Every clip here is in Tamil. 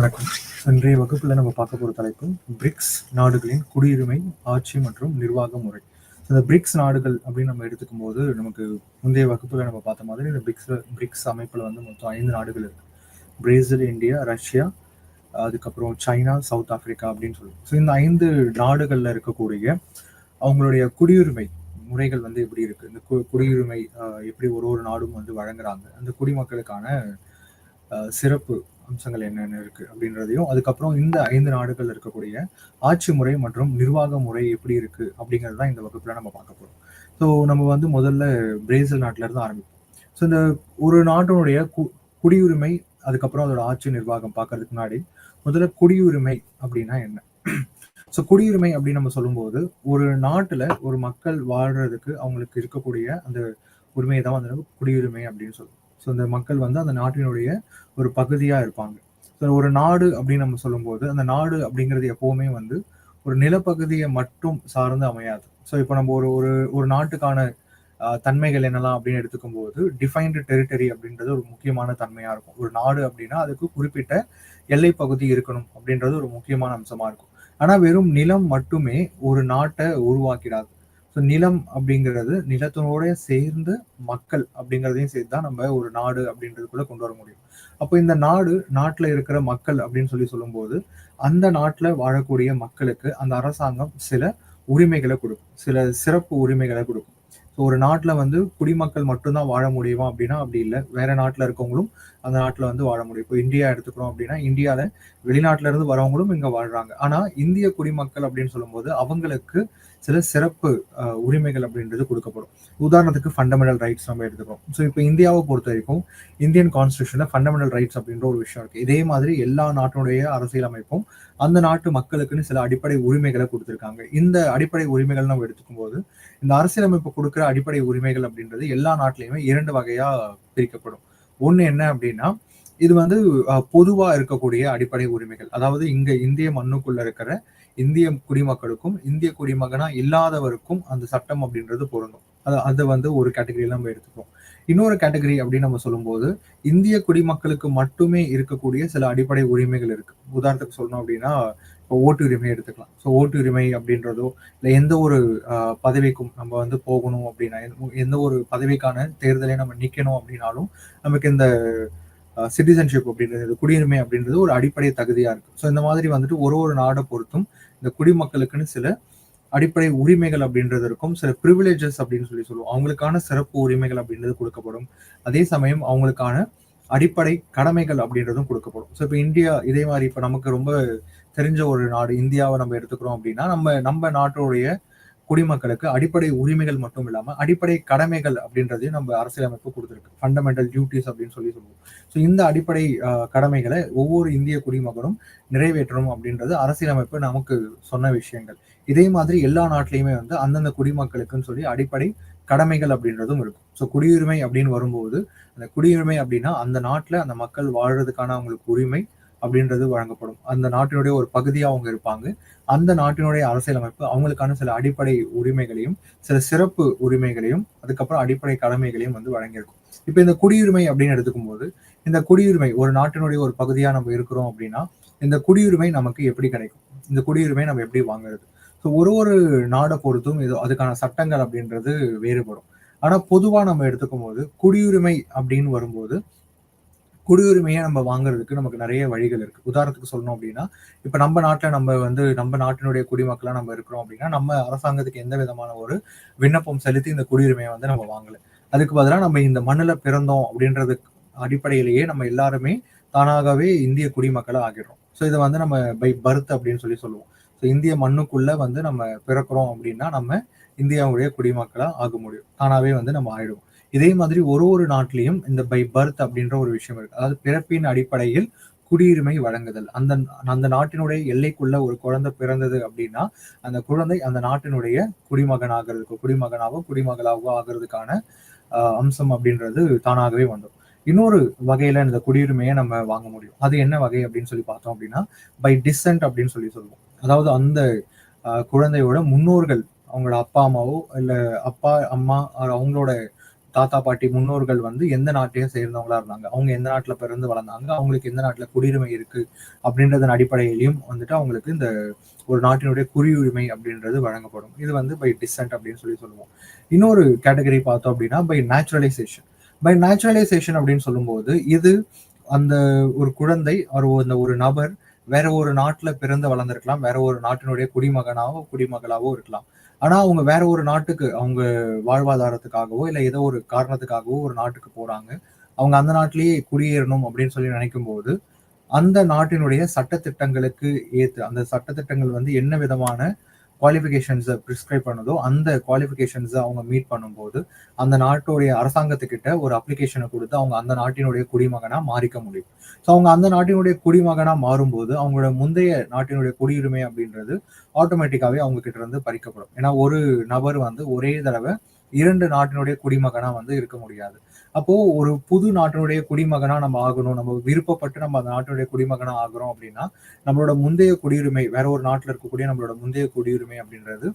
வணக்கம். இன்றைய வகுப்புல நம்ம பார்க்க போற தலைப்பு பிரிக்ஸ் நாடுகளின் குடியுரிமை, ஆட்சி மற்றும் நிர்வாக முறை. இந்த பிரிக்ஸ் நாடுகள் அப்படின்னு நம்ம எடுத்துக்கும் போது, நமக்கு முந்தைய வகுப்புல நம்ம பார்த்த மாதிரி இந்த பிரிக்ஸ் அமைப்புல வந்து மொத்தம் 5 நாடுகள் இருக்கு. பிரேசில், இந்தியா, ரஷ்யா, அதுக்கப்புறம் சைனா, சவுத் ஆப்பிரிக்கா அப்படின்னு சொல்லி. ஸோ இந்த 5 நாடுகள்ல இருக்கக்கூடிய அவங்களுடைய குடியுரிமை முறைகள் வந்து எப்படி இருக்கு? இந்த குடியுரிமை எப்படி ஒரு ஒரு நாடும் வந்து வழங்குறாங்க? அந்த குடிமக்களுக்கான சிறப்பு அம்சங்கள் என்னென்ன இருக்கு அப்படின்றதையும், அதுக்கப்புறம் இந்த 5 நாடுகள் இருக்கக்கூடிய ஆட்சி முறை மற்றும் நிர்வாக முறை எப்படி இருக்கு அப்படிங்கிறது தான் இந்த வகுப்புல நம்ம பார்க்க போறோம். ஸோ நம்ம வந்து முதல்ல பிரேசில் நாட்டுல இருந்து ஆரம்பிப்போம். ஸோ இந்த ஒரு நாட்டினுடைய குடியுரிமை, அதுக்கப்புறம் அதோட ஆட்சி நிர்வாகம் பார்க்கறதுக்கு முன்னாடி முதல்ல குடியுரிமை அப்படின்னா என்ன? ஸோ குடியுரிமை அப்படின்னு நம்ம சொல்லும்போது, ஒரு நாட்டுல ஒரு மக்கள் வாழ்றதுக்கு அவங்களுக்கு இருக்கக்கூடிய அந்த உரிமையை தான் வந்து குடியுரிமை அப்படின்னு சொல்லுவோம். ஸோ இந்த மக்கள் வந்து அந்த நாட்டினுடைய ஒரு பகுதியா இருப்பாங்க. ஸோ ஒரு நாடு அப்படின்னு நம்ம சொல்லும்போது, அந்த நாடு அப்படிங்கிறது எப்பவுமே வந்து ஒரு நிலப்பகுதியை மட்டும் சார்ந்து அமையாது. ஸோ இப்போ நம்ம ஒரு ஒரு ஒரு நாட்டுக்கான தன்மைகள் என்னலாம் அப்படின்னு எடுத்துக்கும்போது, டிஃபைன்டு டெரிட்டரி அப்படின்றது ஒரு முக்கியமான தன்மையா இருக்கும். ஒரு நாடு அப்படின்னா அதுக்கு குறிப்பிட்ட எல்லை பகுதி இருக்கணும் அப்படின்றது ஒரு முக்கியமான அம்சமா இருக்கும். ஆனா வெறும் நிலம் மட்டுமே ஒரு நாட்டை உருவாக்கிடாது. ஸோ நிலம் அப்படிங்கிறது நிலத்தினோட சேர்ந்து மக்கள் அப்படிங்கிறதையும் சேர்த்து தான் நம்ம ஒரு நாடு அப்படின்றதுக்குள்ள கொண்டு வர முடியும். அப்போ இந்த நாட்டுல இருக்கிற மக்கள் அப்படின்னு சொல்லும்போது, அந்த நாட்டுல வாழக்கூடிய மக்களுக்கு அந்த அரசாங்கம் சில உரிமைகளை கொடுக்கும். சில சிறப்பு உரிமைகளை கொடுக்கும். ஸோ ஒரு நாட்டுல வந்து குடிமக்கள் மட்டும்தான் வாழ முடியுமா அப்படின்னா அப்படி இல்லை. வேற நாட்டுல இருக்கவங்களும் அந்த நாட்டுல வந்து வாழ முடியும். இப்போ இந்தியா எடுத்துக்கிறோம் அப்படின்னா, இந்தியால வெளிநாட்டுல இருந்து வரவங்களும் இங்க வாழ்றாங்க. ஆனா இந்திய குடிமக்கள் அப்படின்னு சொல்லும்போது அவங்களுக்கு சில சிறப்பு உரிமைகள் அப்படின்றது கொடுக்கப்படும். உதாரணத்துக்கு ஃபண்டமெண்டல் ரைட்ஸ் நம்ம எடுத்துக்கிறோம். ஸோ இப்போ இந்தியாவை பொறுத்த வரைக்கும் இந்தியன் கான்ஸ்டியூஷன்ல ஃபண்டமெண்டல் ரைட்ஸ் அப்படின்ற ஒரு விஷயம் இருக்கு. இதே மாதிரி எல்லா நாட்டினுடைய அரசியலமைப்பும் அந்த நாட்டு மக்களுக்குன்னு சில அடிப்படை உரிமைகளை கொடுத்திருக்காங்க. இந்த அடிப்படை உரிமைகள் நம்ம எடுத்துக்கும் போது, இந்த அரசியலமைப்பு கொடுக்குற அடிப்படை உரிமைகள் அப்படின்றது எல்லா நாட்டிலையுமே 2 வகையா பிரிக்கப்படும். ஒண்ணு என்ன அப்படின்னா, இது வந்து பொதுவா இருக்கக்கூடிய அடிப்படை உரிமைகள். அதாவது இங்க இந்திய மண்ணுக்குள்ள இருக்கிற இந்திய குடிமக்களுக்கும் இந்திய குடிமகனா இல்லாதவருக்கும் அந்த சட்டம் அப்படின்றது பொருந்தும். அது வந்து ஒரு கேட்டகரியில நம்ம எடுத்துக்கிறோம். இன்னொரு கேட்டகரி அப்படின்னு நம்ம சொல்லும்போது, இந்திய குடிமக்களுக்கு மட்டுமே இருக்கக்கூடிய சில அடிப்படை உரிமைகள் இருக்கு. உதாரணத்துக்கு சொல்லணும் அப்படின்னா, இப்போ ஓட்டுரிமை எடுத்துக்கலாம். ஸோ ஓட்டுரிமை அப்படின்றதோ, இல்லை எந்த ஒரு பதவிக்கும் நம்ம வந்து போகணும் அப்படின்னா, எந்த ஒரு பதவிக்கான தேர்தலை நம்ம நிக்கணும் அப்படின்னாலும், நமக்கு இந்த சிட்டிசன்ஷிப் அப்படின்றது, குடியுரிமை அப்படின்றது ஒரு அடிப்படை தகுதியா இருக்கு. ஸோ இந்த மாதிரி வந்துட்டு ஒரு ஒரு நாடை பொறுத்தும் இந்த குடிமக்களுக்குன்னு சில அடிப்படை உரிமைகள் அப்படின்றது இருக்கும். சில ப்ரிவிலேஜஸ் அப்படின்னு சொல்லுவோம். அவங்களுக்கான சிறப்பு உரிமைகள் அப்படின்றது கொடுக்கப்படும். அதே சமயம் அவங்களுக்கான அடிப்படை கடமைகள் அப்படின்றதும் கொடுக்கப்படும். ஸோ இப்போ இந்தியா இதே மாதிரி இப்போ நமக்கு ரொம்ப தெரிஞ்ச ஒரு நாடு இந்தியாவை நம்ம எடுத்துக்கிறோம் அப்படின்னா, நம்ம நம்ம நாட்டுடைய குடிமக்களுக்கு அடிப்படை உரிமைகள் மட்டும் இல்லாம அடிப்படை கடமைகள் அப்படின்றதையும் நம்ம அரசியலமைப்பு கொடுத்திருக்கு. ஃபண்டமெண்டல் டியூட்டிஸ் அப்படின்னு சொல்லுவோம். ஸோ இந்த அடிப்படை கடமைகளை ஒவ்வொரு இந்திய குடிமகனும் நிறைவேற்றணும் அப்படின்றது அரசியலமைப்பு நமக்கு சொன்ன விஷயங்கள். இதே மாதிரி எல்லா நாட்டிலையுமே வந்து அந்தந்த குடிமக்களுக்குன்னு சொல்லி அடிப்படை கடமைகள் அப்படின்றதும் இருக்கும். ஸோ குடியுரிமை அப்படின்னு வரும்போது, அந்த குடியுரிமை அப்படின்னா அந்த நாட்டுல அந்த மக்கள் வாழ்றதுக்கான அவங்களுக்கு உரிமை அப்படின்றது வழங்கப்படும். அந்த நாட்டினுடைய ஒரு பகுதியா அவங்க இருப்பாங்க. அந்த நாட்டினுடைய அரசியலமைப்பு அவங்களுக்கான சில அடிப்படை உரிமைகளையும், சில சிறப்பு உரிமைகளையும், அதுக்கப்புறம் அடிப்படை கடமைகளையும் வந்து வழங்கியிருக்கும். இப்ப இந்த குடியுரிமை அப்படின்னு எடுத்துக்கும் போது, இந்த குடியுரிமை ஒரு நாட்டினுடைய ஒரு பகுதியா நம்ம இருக்கிறோம் அப்படின்னா, இந்த குடியுரிமை நமக்கு எப்படி கிடைக்கும்? இந்த குடியுரிமை நம்ம எப்படி வாங்குறது? ஸோ ஒரு ஒரு நாடை பொறுத்தும் இது அதுக்கான சட்டங்கள் அப்படின்றது வேறுபடும். ஆனா பொதுவா நம்ம எடுத்துக்கும் போது, குடியுரிமை அப்படின்னு வரும்போது, குடியுரிமையை நம்ம வாங்குறதுக்கு நமக்கு நிறைய வழிகள் இருக்கு. உதாரணத்துக்கு சொல்லணும் அப்படின்னா, இப்ப நம்ம நாட்டுல நம்ம வந்து நம்ம நாட்டினுடைய குடிமக்களா நம்ம இருக்கிறோம் அப்படின்னா, நம்ம அரசாங்கத்துக்கு எந்த விதமான ஒரு விண்ணப்பம் செலுத்தி இந்த குடியுரிமையை வந்து நம்ம வாங்கல. அதுக்கு பதிலா நம்ம இந்த மண்ணுல பிறந்தோம் அப்படின்றது அடிப்படையிலேயே நம்ம எல்லாருமே தானாகவே இந்திய குடிமக்களா ஆகிடுறோம். ஸோ இதை வந்து நம்ம பை பர்த் அப்படின்னு சொல்லுவோம். ஸோ இந்திய மண்ணுக்குள்ள வந்து நம்ம பிறக்கிறோம் அப்படின்னா நம்ம இந்தியாவுடைய குடிமக்களா ஆக முடியும். தானாவே வந்து நம்ம ஆயிடுவோம். இதே மாதிரி ஒரு ஒரு நாட்டிலையும் இந்த பை பர்த் அப்படின்ற ஒரு விஷயம் இருக்கு. அதாவது பிறப்பின் அடிப்படையில் குடியுரிமை வழங்குதல். அந்த அந்த நாட்டினுடைய எல்லைக்குள்ள ஒரு குழந்தை பிறந்தது அப்படின்னா, அந்த குழந்தை அந்த நாட்டினுடைய குடிமகனாவோ குடிமகளாவோ ஆகிறதுக்கான அம்சம் அப்படின்றது தானாகவே வந்துடும். இன்னொரு வகையில இந்த குடியுரிமையை நம்ம வாங்க முடியும். அது என்ன வகை அப்படின்னு சொல்லி பார்த்தோம் அப்படின்னா, பை டிசென்ட் அப்படின்னு சொல்லுவோம். அதாவது அந்த குழந்தையோட முன்னோர்கள், அவங்களோட அப்பா அம்மாவோ இல்ல அப்பா அம்மா அவங்களோட தாத்தா பாட்டி முன்னோர்கள் வந்து எந்த நாட்டையும் சேர்ந்தவங்களா இருந்தாங்க, அவங்க எந்த நாட்டுல பிறந்து வளர்ந்தாங்க, அவங்களுக்கு எந்த நாட்டுல குடியுரிமை இருக்கு அப்படின்றதன் அடிப்படையிலையும் வந்துட்டு அவங்களுக்கு இந்த ஒரு நாட்டினுடைய குடியுரிமை அப்படின்றது வழங்கப்படும். இது வந்து பை டிசென்ட் அப்படின்னு சொல்லுவோம். இன்னொரு கேட்டகரி பார்த்தோம் அப்படின்னா பை நேச்சுரலைசேஷன். பை நேச்சுரலைசேஷன் அப்படின்னு சொல்லும்போது இது அந்த ஒரு குழந்தை அந்த ஒரு நபர் வேற ஒரு நாட்டுல பிறந்து வளர்ந்திருக்கலாம், வேற ஒரு நாட்டினுடைய குடிமகனாவோ குடிமகளாவோ இருக்கலாம். ஆனா அவங்க வேற ஒரு நாட்டுக்கு அவங்க வாழ்வாதாரத்துக்காகவோ இல்ல ஏதோ ஒரு காரணத்துக்காகவோ ஒரு நாட்டுக்கு போறாங்க. அவங்க அந்த நாட்டிலேயே குடியேறணும் அப்படின்னு சொல்லி நினைக்கும் போது அந்த நாட்டினுடைய சட்டதிட்டங்களுக்கு அந்த சட்டதிட்டங்கள் வந்து என்ன விதமான குவாலிஃபிகேஷன்ஸை ப்ரிஸ்கிரைப் பண்ணுதோ அந்த குவாலிஃபிகேஷன்ஸை அவங்க மீட் பண்ணும்போது அந்த நாட்டுடைய அரசாங்கத்துக்கிட்ட ஒரு அப்ளிகேஷனை கொடுத்து அவங்க அந்த நாட்டினுடைய குடிமகனா மாறிக்க முடியும். ஸோ அவங்க அந்த நாட்டினுடைய குடிமகனா மாறும்போது அவங்களோட முந்தைய நாட்டினுடைய குடியுரிமை அப்படின்றது ஆட்டோமேட்டிக்காவே அவங்க கிட்ட இருந்து பறிக்கப்படும். ஏன்னா ஒரு நபர் வந்து ஒரே தடவை 2 நாட்டினுடைய குடிமகனா வந்து இருக்க முடியாது. அப்போ ஒரு புது நாட்டினுடைய குடிமகனா நம்ம ஆகணும், நம்ம விருப்பப்பட்டு நம்ம அந்த நாட்டினுடைய குடிமகனா ஆகுறோம் அப்படின்னா நம்மளோட முந்தைய குடியுரிமை வேற ஒரு நாட்டுல இருக்கக்கூடிய நம்மளோட முந்தைய குடியுரிமை அப்படின்றது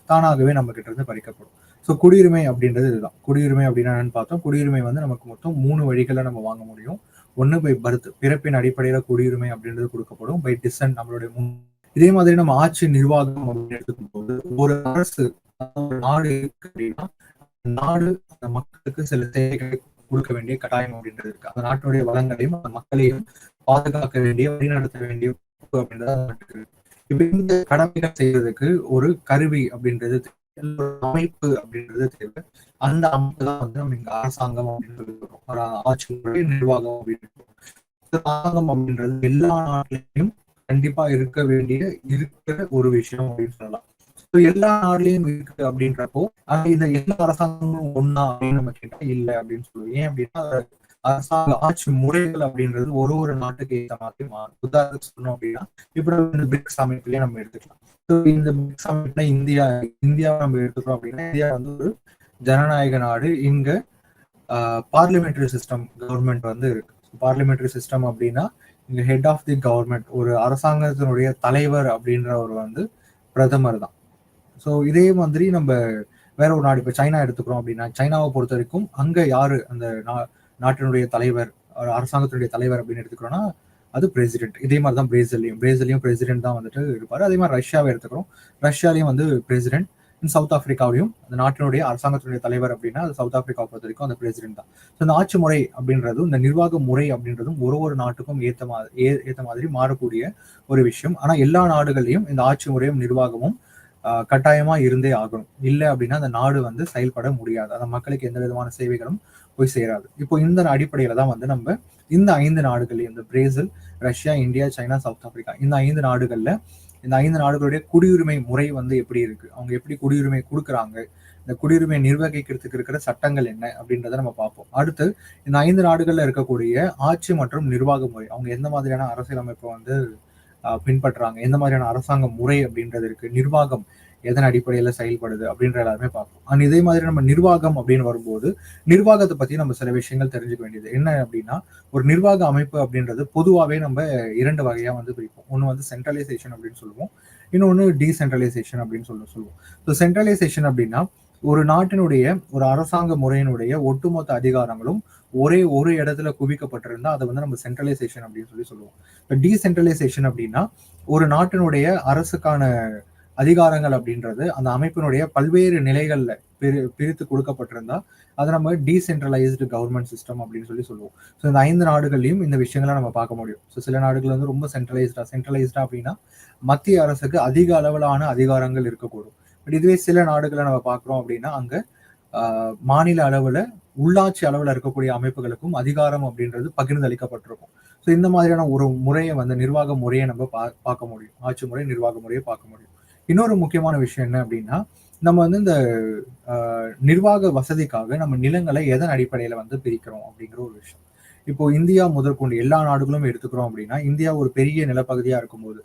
தானாகவே நம்ம கிட்ட இருந்து பறிக்கப்படும். ஸோ குடியுரிமை அப்படின்றது இதுதான். குடியுரிமை அப்படின்னா என்னன்னு பார்த்தோம். குடியுரிமை வந்து நமக்கு மொத்தம் 3 வழிகளை நம்ம வாங்க முடியும். ஒன்னு பை பர்த், பிறப்பின் அடிப்படையில குடியுரிமை அப்படின்றது கொடுக்கப்படும். பை டிசன்ட், நம்மளுடைய இதே மாதிரி நம்ம ஆட்சி நிர்வாகம் அப்படின்னு எடுத்துக்கும் போது ஒரு அரசு ஒரு நாடு இருக்கு அப்படின்னா நாடு அந்த மக்களுக்கு சில சேவைகளை கொடுக்க வேண்டிய கட்டாயம் அப்படின்றது இருக்கு. அந்த நாட்டினுடைய வளங்களையும் அந்த மக்களையும் பாதுகாக்க வேண்டிய வழிநடத்த வேண்டிய அப்படின்றது. இப்ப இந்த கடமைகள் செய்யறதுக்கு ஒரு கருவி அப்படின்றது அமைப்பு அப்படின்றது தேவை. அந்த அமைப்பு தான் வந்து நம்ம இங்க அரசாங்கம் அப்படின்னு சொல்றோம். ஆட்சி முறை நிர்வாகம் அப்படின்னு. அரசாங்கம் அப்படின்றது எல்லா நாட்டிலையும் கண்டிப்பா இருக்க வேண்டிய இருக்கிற ஒரு விஷயம் அப்படின்னு சொல்லலாம். எல்லா நாடுலயும் இருக்கு அப்படின்றப்போ இந்த எல்லா அரசாங்கமும் ஒன்னா அப்படின்னு நம்ம கேட்டா இல்லை அப்படின்னு சொல்லுவோம். ஏன் அப்படின்னா அரசாங்க ஆட்சி முறைகள் அப்படின்றது ஒரு ஒரு நாட்டுக்கு ஏற்ற மாதிரி மாறும். உதாரணத்துக்கு சொன்னோம் அப்படின்னா இப்ப இந்த பிரிக்ஸ் அமைப்புலயே நம்ம எடுத்துக்கலாம். இந்த பிரிக்ஸ் அமைப்புல இந்தியாவை நம்ம எடுத்துக்கிறோம் அப்படின்னா இந்தியா வந்து ஒரு ஜனநாயக நாடு. இங்க பார்லிமெண்டரி சிஸ்டம் கவர்மெண்ட் வந்து இருக்கு. பார்லிமெண்டரி சிஸ்டம் அப்படின்னா இங்க ஹெட் ஆஃப் தி கவர்மெண்ட், ஒரு அரசாங்கத்தினுடைய தலைவர் அப்படின்றவர் வந்து பிரதமர் தான். ஸோ இதே மாதிரி நம்ம வேற ஒரு நாடு, இப்போ சைனா எடுத்துக்கிறோம் அப்படின்னா சைனாவை பொறுத்த வரைக்கும் அங்க யாரு அந்த நாட்டினுடைய தலைவர், அரசாங்கத்தினுடைய தலைவர் அப்படின்னு எடுத்துக்கிறோம்னா அது பிரசிடென்ட். இதே மாதிரி தான் பிரேசிலையும் பிரசிடென்ட் தான் வந்துட்டு இருப்பாரு. அதே மாதிரி ரஷ்யாவை எடுத்துக்கிறோம், ரஷ்யாலையும் வந்து பிரசிடென்ட். சவுத் ஆப்பிரிக்காவிலையும் அந்த நாட்டினுடைய அரசாங்கத்தினுடைய தலைவர் அப்படின்னா அது சவுத் ஆப்பிரிக்காவை பொறுத்த வரைக்கும் அந்த பிரசிடென்ட் தான். ஸோ இந்த ஆட்சி முறை அப்படின்றதும் இந்த நிர்வாக முறை அப்படின்றதும் ஒரு நாட்டுக்கும் ஏற்ற மாதிரி மாறக்கூடிய ஒரு விஷயம். ஆனா எல்லா நாடுகள்லையும் இந்த ஆட்சி முறையும் நிர்வாகமும் கட்டாயமா இருந்தே ஆகணும். இல்லை அப்படின்னா அந்த நாடு வந்து செயல்பட முடியாது, அந்த மக்களுக்கு எந்த விதமான சேவைகளும் போய் சேராது. இப்போ இந்த அடிப்படையில தான் வந்து நம்ம இந்த 5 நாடுகள், இந்த Brazil, Russia, India, China, south Africa, இந்த 5 நாடுகள்ல இந்த 5 நாடுகளுடைய குடியுரிமை முறை வந்து எப்படி இருக்கு, அவங்க எப்படி குடியுரிமை கொடுக்குறாங்க, இந்த குடியுரிமை நிர்வகிக்கிறதுக்கு இருக்கிற சட்டங்கள் என்ன அப்படின்றத நம்ம பார்ப்போம். அடுத்து இந்த 5 நாடுகள்ல இருக்கக்கூடிய ஆட்சி மற்றும் நிர்வாக முறை, அவங்க எந்த மாதிரியான அரசியலமைப்பை வந்து பின்பற்றுறாங்க, எந்த மாதிரியான அரசாங்க முறை அப்படின்றது இருக்கு, நிர்வாகம் எதன் அடிப்படையில செயல்படுது அப்படின்ற எல்லாருமே பார்ப்போம். அண்ட் இதே மாதிரி நம்ம நிர்வாகம் அப்படின்னு வரும்போது நிர்வாகத்தை பத்தி நம்ம சில விஷயங்கள் தெரிஞ்சுக்க வேண்டியது என்ன அப்படின்னா, ஒரு நிர்வாக அமைப்பு அப்படின்றது பொதுவாகவே நம்ம 2 வகையா வந்து பிரிப்போம். ஒன்று வந்து சென்ட்ரலைசேஷன் அப்படின்னு சொல்லுவோம், இன்னொன்று டீசென்ட்ரலைசேஷன் அப்படின்னு சொல்லுவோம். ஸோ சென்ட்ரலைசேஷன் அப்படின்னா ஒரு நாட்டினுடைய ஒரு அரசாங்க முறையினுடைய ஒட்டுமொத்த அதிகாரங்களும் ஒரு இடத்துல குவிக்கப்பட்டிருந்தா அதை வந்து நம்ம சென்ட்ரலைசேஷன் அப்படின்னு சொல்லுவோம். டீசென்ட்ரலைசேஷன் அப்படின்னா ஒரு நாட்டினுடைய அரசுக்கான அதிகாரங்கள் அப்படின்றது அந்த அமைப்பினுடைய பல்வேறு நிலைகள்ல பிரித்து கொடுக்கப்பட்டிருந்தா அதை நம்ம டீசென்ட்ரலைஸ்டு கவர்மெண்ட் சிஸ்டம் அப்படின்னு சொல்லுவோம். ஸோ இந்த 5 நாடுகள்லையும் இந்த விஷயங்களை நம்ம பார்க்க முடியும். ஸோ சில நாடுகள் வந்து ரொம்ப சென்ட்ரலைஸ்டா அப்படின்னா மத்திய அரசுக்கு அதிக அளவிலான அதிகாரங்கள் இருக்கக்கூடும். பட் இதுவே சில நாடுகளை நம்ம பார்க்குறோம் அப்படின்னா அங்க மாநில அளவுல உள்ளாட்சி அளவுல இருக்கக்கூடிய அமைப்புகளுக்கும் அதிகாரம் அப்படின்றது பகிர்ந்தளிக்கப்பட்டிருக்கும். ஸோ இந்த மாதிரியான ஒரு முறையை வந்து நிர்வாக முறையை நம்ம பார்க்க முடியும், ஆட்சி முறை நிர்வாக முறையை பார்க்க முடியும். இன்னொரு முக்கியமான விஷயம் என்ன அப்படின்னா, நம்ம வந்து இந்த நிர்வாக வசதிக்காக நம்ம நிலங்களை எதன் அடிப்படையில வந்து பிரிக்கிறோம் அப்படிங்கிற ஒரு விஷயம். இப்போ இந்தியா முதற்கொண்டு எல்லா நாடுகளும் எடுத்துக்கிறோம் அப்படின்னா இந்தியா ஒரு பெரிய நிலப்பகுதியா இருக்கும்போது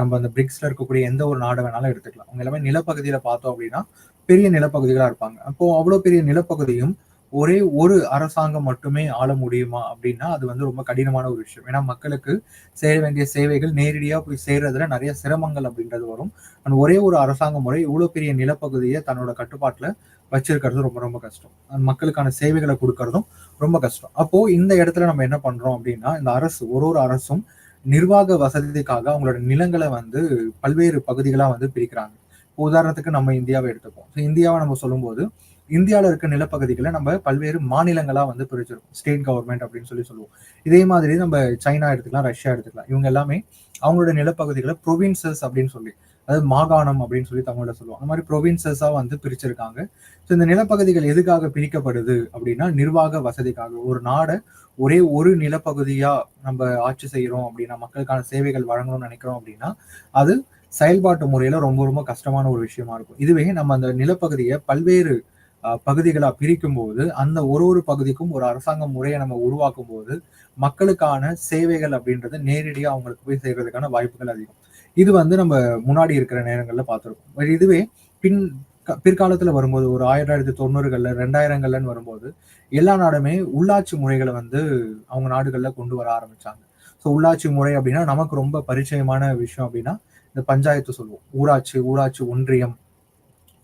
நம்ம அந்த பிரிக்ஸ்ல இருக்கக்கூடிய எந்த ஒரு நாடு வேணாலும் எடுத்துக்கலாம். அவங்க எல்லாமே நிலப்பகுதியில பார்த்தோம் அப்படின்னா பெரிய நிலப்பகுதிகளா இருப்பாங்க. அப்போ அவ்வளவு பெரிய நிலப்பகுதியும் ஒரே ஒரு அரசாங்கம் மட்டுமே ஆள முடியுமா அப்படின்னா அது வந்து ரொம்ப கடினமான ஒரு விஷயம். ஏன்னா மக்களுக்கு சேர வேண்டிய சேவைகள் நேரடியா போய் சேர்றதுல நிறைய சிரமங்கள் அப்படின்றது வரும். அந்த ஒரே ஒரு அரசாங்க முறை இவ்வளவு பெரிய நிலப்பகுதியை தன்னோட கட்டுப்பாட்டுல வச்சிருக்கிறது ரொம்ப ரொம்ப கஷ்டம். அந்த மக்களுக்கான சேவைகளை கொடுக்கறதும் ரொம்ப கஷ்டம். அப்போ இந்த இடத்துல நம்ம என்ன பண்றோம் அப்படின்னா, இந்த அரசு ஒரு ஒரு அரசும் நிர்வாக வசதிக்காக அவங்களோட நிலங்களை வந்து பல்வேறு பகுதிகளா வந்து பிரிக்கிறாங்க. உதாரணத்துக்கு நம்ம இந்தியாவை எடுத்துப்போம். இந்தியாவை நம்ம சொல்லும்போது இந்தியாவில் இருக்க நிலப்பகுதிகளை நம்ம பல்வேறு மாநிலங்களா வந்து பிரிச்சிருக்கோம். ஸ்டேட் கவர்மெண்ட் அப்படின்னு சொல்லுவோம். இதே மாதிரி நம்ம சைனா எடுத்துக்கலாம், ரஷ்யா எடுத்துக்கலாம். இவங்க எல்லாமே அவங்களோட நிலப்பகுதிகளை ப்ரொவின்சஸ் அப்படின்னு சொல்லி, அதாவது மாகாணம் அப்படின்னு சொல்லி தமிழ்ல சொல்லுவோம். அந்த மாதிரி ப்ரொவின்சஸா வந்து பிரிச்சிருக்காங்க. ஸோ இந்த நிலப்பகுதிகள் எதுக்காக பிரிக்கப்படுது அப்படின்னா நிர்வாக வசதிக்காக. ஒரு நாடை ஒரே ஒரு நிலப்பகுதியா நம்ம ஆட்சி செய்யறோம் அப்படின்னா, மக்களுக்கான சேவைகள் வழங்கணும்னு நினைக்கிறோம் அப்படின்னா அது செயல்பாட்டு முறையில ரொம்ப ரொம்ப கஷ்டமான ஒரு விஷயமா இருக்கும். இதுவே நம்ம அந்த நிலப்பகுதியை பல்வேறு பகுதிகளா பிரிக்கும் போது அந்த ஒரு ஒரு பகுதிக்கும் ஒரு அரசாங்க முறையை நம்ம உருவாக்கும் போது மக்களுக்கான சேவைகள் அப்படின்றது நேரடியா அவங்களுக்கு போய் சேர்றதுக்கான வாய்ப்புகள் அதிகம். இது வந்து நம்ம முன்னாடி இருக்கிற நேரங்கள்ல பார்த்திருக்கோம். இதுவே பின் பிற்காலத்துல வரும்போது ஒரு 1990கள்ல 2000கள்லன்னு வரும்போது எல்லா நாடுமே உள்ளாட்சி முறைகளை வந்து அவங்க நாடுகள்ல கொண்டு வர ஆரம்பிச்சாங்க. ஸோ உள்ளாட்சி முறை அப்படின்னா நமக்கு ரொம்ப பரிச்சயமான விஷயம் அப்படின்னா இந்த பஞ்சாயத்து சொல்லுவோம். ஊராட்சி, ஊராட்சி ஒன்றியம்,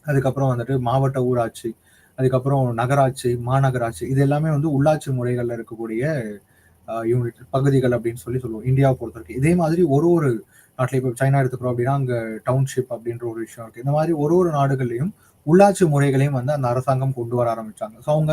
அதுக்கப்புறம் வந்துட்டு மாவட்ட ஊராட்சி, அதுக்கப்புறம் நகராட்சி, மாநகராட்சி, இது எல்லாமே வந்து உள்ளாட்சி முறைகள்ல இருக்கக்கூடிய யூனிட் பகுதிகள் அப்படின்னு சொல்லுவோம் இந்தியாவை பொறுத்த வரைக்கும். இதே மாதிரி ஒரு ஒரு நாட்டில் இப்போ சைனா எடுத்துக்கிறோம் அப்படின்னா அங்க டவுன்ஷிப் அப்படின்ற ஒரு விஷயம் இருக்கு. இந்த மாதிரி ஒரு ஒரு நாடுகள்லையும் உள்ளாட்சி முறைகளையும் வந்து அந்த அரசாங்கம் கொண்டு வர ஆரம்பிச்சாங்க. ஸோ அவங்க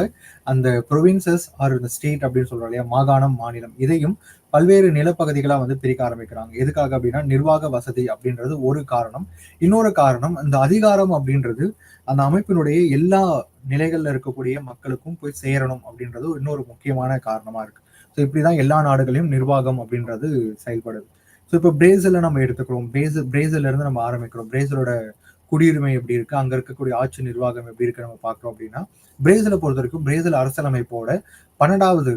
அந்த ப்ரொவின்சஸ் ஆர் இந்த ஸ்டேட் அப்படின்னு சொல்றோம் இல்லையா, மாகாணம், மாநிலம், இதையும் பல்வேறு நிலப்பகுதிகளா வந்து பிரிக்க ஆரம்பிக்கிறாங்க. எதுக்காக அப்படின்னா நிர்வாக வசதி அப்படின்றது ஒரு காரணம். இன்னொரு காரணம் அந்த அதிகாரம் அப்படின்றது அந்த அமைப்பினுடைய எல்லா நிலைகள்ல இருக்கக்கூடிய மக்களுக்கும் போய் சேரணும் அப்படின்றது இன்னொரு முக்கியமான காரணமா இருக்கு. ஸோ இப்படிதான் எல்லா நாடுகளையும் நிர்வாகம் அப்படின்றது செயல்படுது. ஸோ இப்போ பிரேசில நம்ம எடுத்துக்கிறோம். பிரேசில்ல இருந்து நம்ம ஆரம்பிக்கிறோம். பிரேசிலோட குடியுரிமை எப்படி இருக்கு, அங்க இருக்கக்கூடிய ஆட்சி நிர்வாகம் எப்படி இருக்கு நம்ம பார்க்கிறோம் அப்படின்னா, பிரேசிலை பொறுத்த வரைக்கும் பிரேசில் அரசியலமைப்போட 12வது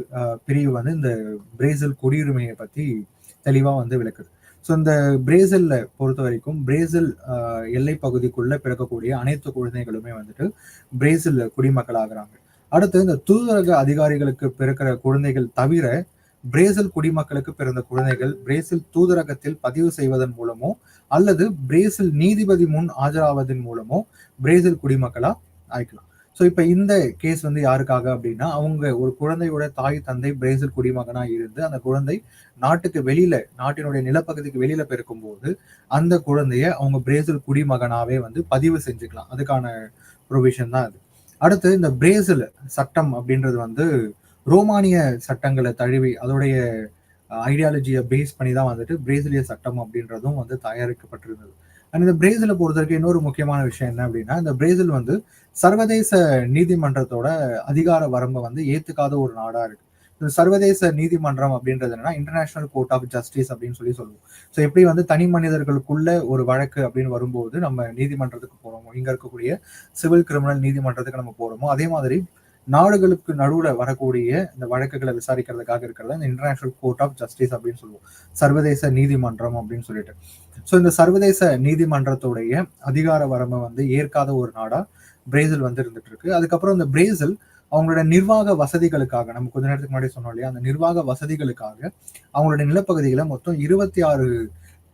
பிரிவு வந்து இந்த பிரேசில் குடியுரிமையை பத்தி தெளிவா வந்து விளக்குது. ஸோ இந்த பிரேசில்ல பொறுத்த வரைக்கும் பிரேசில் எல்லை பகுதிக்குள்ள பிறக்கக்கூடிய அனைத்து குழந்தைகளுமே வந்துட்டு பிரேசில் குடிமக்கள் ஆகுறாங்க. அடுத்து இந்த தூதரக அதிகாரிகளுக்கு பிறக்கிற குழந்தைகள் தவிர பிரேசில் குடிமக்களுக்கு பிறந்த குழந்தைகள் பிரேசில் தூதரகத்தில் பதிவு செய்வதன் மூலமோ அல்லது பிரேசில் நீதிபதி முன் ஆஜராவதன் மூலமோ பிரேசில் குடிமக்களா ஆயிக்கலாம். ஸோ இப்ப இந்த கேஸ் வந்து யாருக்காக அப்படின்னா, அவங்க ஒரு குழந்தையோட தாய் தந்தை பிரேசில் குடிமகனா இருந்து அந்த குழந்தை நாட்டுக்கு வெளியில, நாட்டினுடைய நிலப்பகுதிக்கு வெளியில பிறக்கும் போது அந்த குழந்தைய அவங்க பிரேசில் குடிமகனாவே வந்து பதிவு செஞ்சுக்கலாம். அதுக்கான ப்ரொவிஷன் தான் அது. அடுத்து இந்த பிரேசில் சட்டம் அப்படின்றது வந்து ரோமானிய சட்டங்களை தழுவி அதோடைய ஐடியாலஜியை பேஸ் பண்ணி தான் வந்துட்டு பிரேசிலிய சட்டம் அப்படின்றதும் வந்து தயாரிக்கப்பட்டிருந்தது. அண்ட் இந்த பிரேசிலை பொறுத்த வரைக்கும் இன்னொரு முக்கியமான விஷயம் என்ன அப்படின்னா, இந்த பிரேசில் வந்து சர்வதேச நீதிமன்றத்தோட அதிகார வரம்பை வந்து ஏத்துக்காத ஒரு நாடா இருக்கு. இந்த சர்வதேச நீதிமன்றம் அப்படின்றது என்னன்னா இன்டர்நேஷனல் கோர்ட் ஆஃப் ஜஸ்டிஸ் அப்படின்னு சொல்லுவோம். ஸோ எப்படி வந்து தனி மனிதர்களுக்குள்ள ஒரு வழக்கு அப்படின்னு வரும்போது நம்ம நீதிமன்றத்துக்கு போறோமோ, இங்க இருக்கக்கூடிய சிவில் கிரிமினல் நீதிமன்றத்துக்கு நம்ம போறோமோ, அதே மாதிரி நாடுகளுக்கு நடுவுல வரக்கூடிய இந்த வழக்குகளை விசாரிக்கிறதுக்காக இருக்கிறத இந்த இன்டர்நேஷனல் கோர்ட் ஆஃப் ஜஸ்டிஸ் அப்படின்னு சொல்லுவோம். சர்வதேச நீதிமன்றம் அப்படின்னு சொல்லிட்டு. ஸோ இந்த சர்வதேச நீதிமன்றத்துடைய அதிகார வரம்பை வந்து ஏற்காத ஒரு நாடா பிரேசில் வந்து இருந்துட்டு இருக்கு. அதுக்கப்புறம் இந்த பிரேசில் அவங்களோட நிர்வாக வசதிகளுக்காக, நம்ம கொஞ்ச நேரத்துக்கு முன்னாடி சொன்னோம் இல்லையா, அந்த நிர்வாக வசதிகளுக்காக அவங்களோட நிலப்பகுதிகளை மொத்தம் 26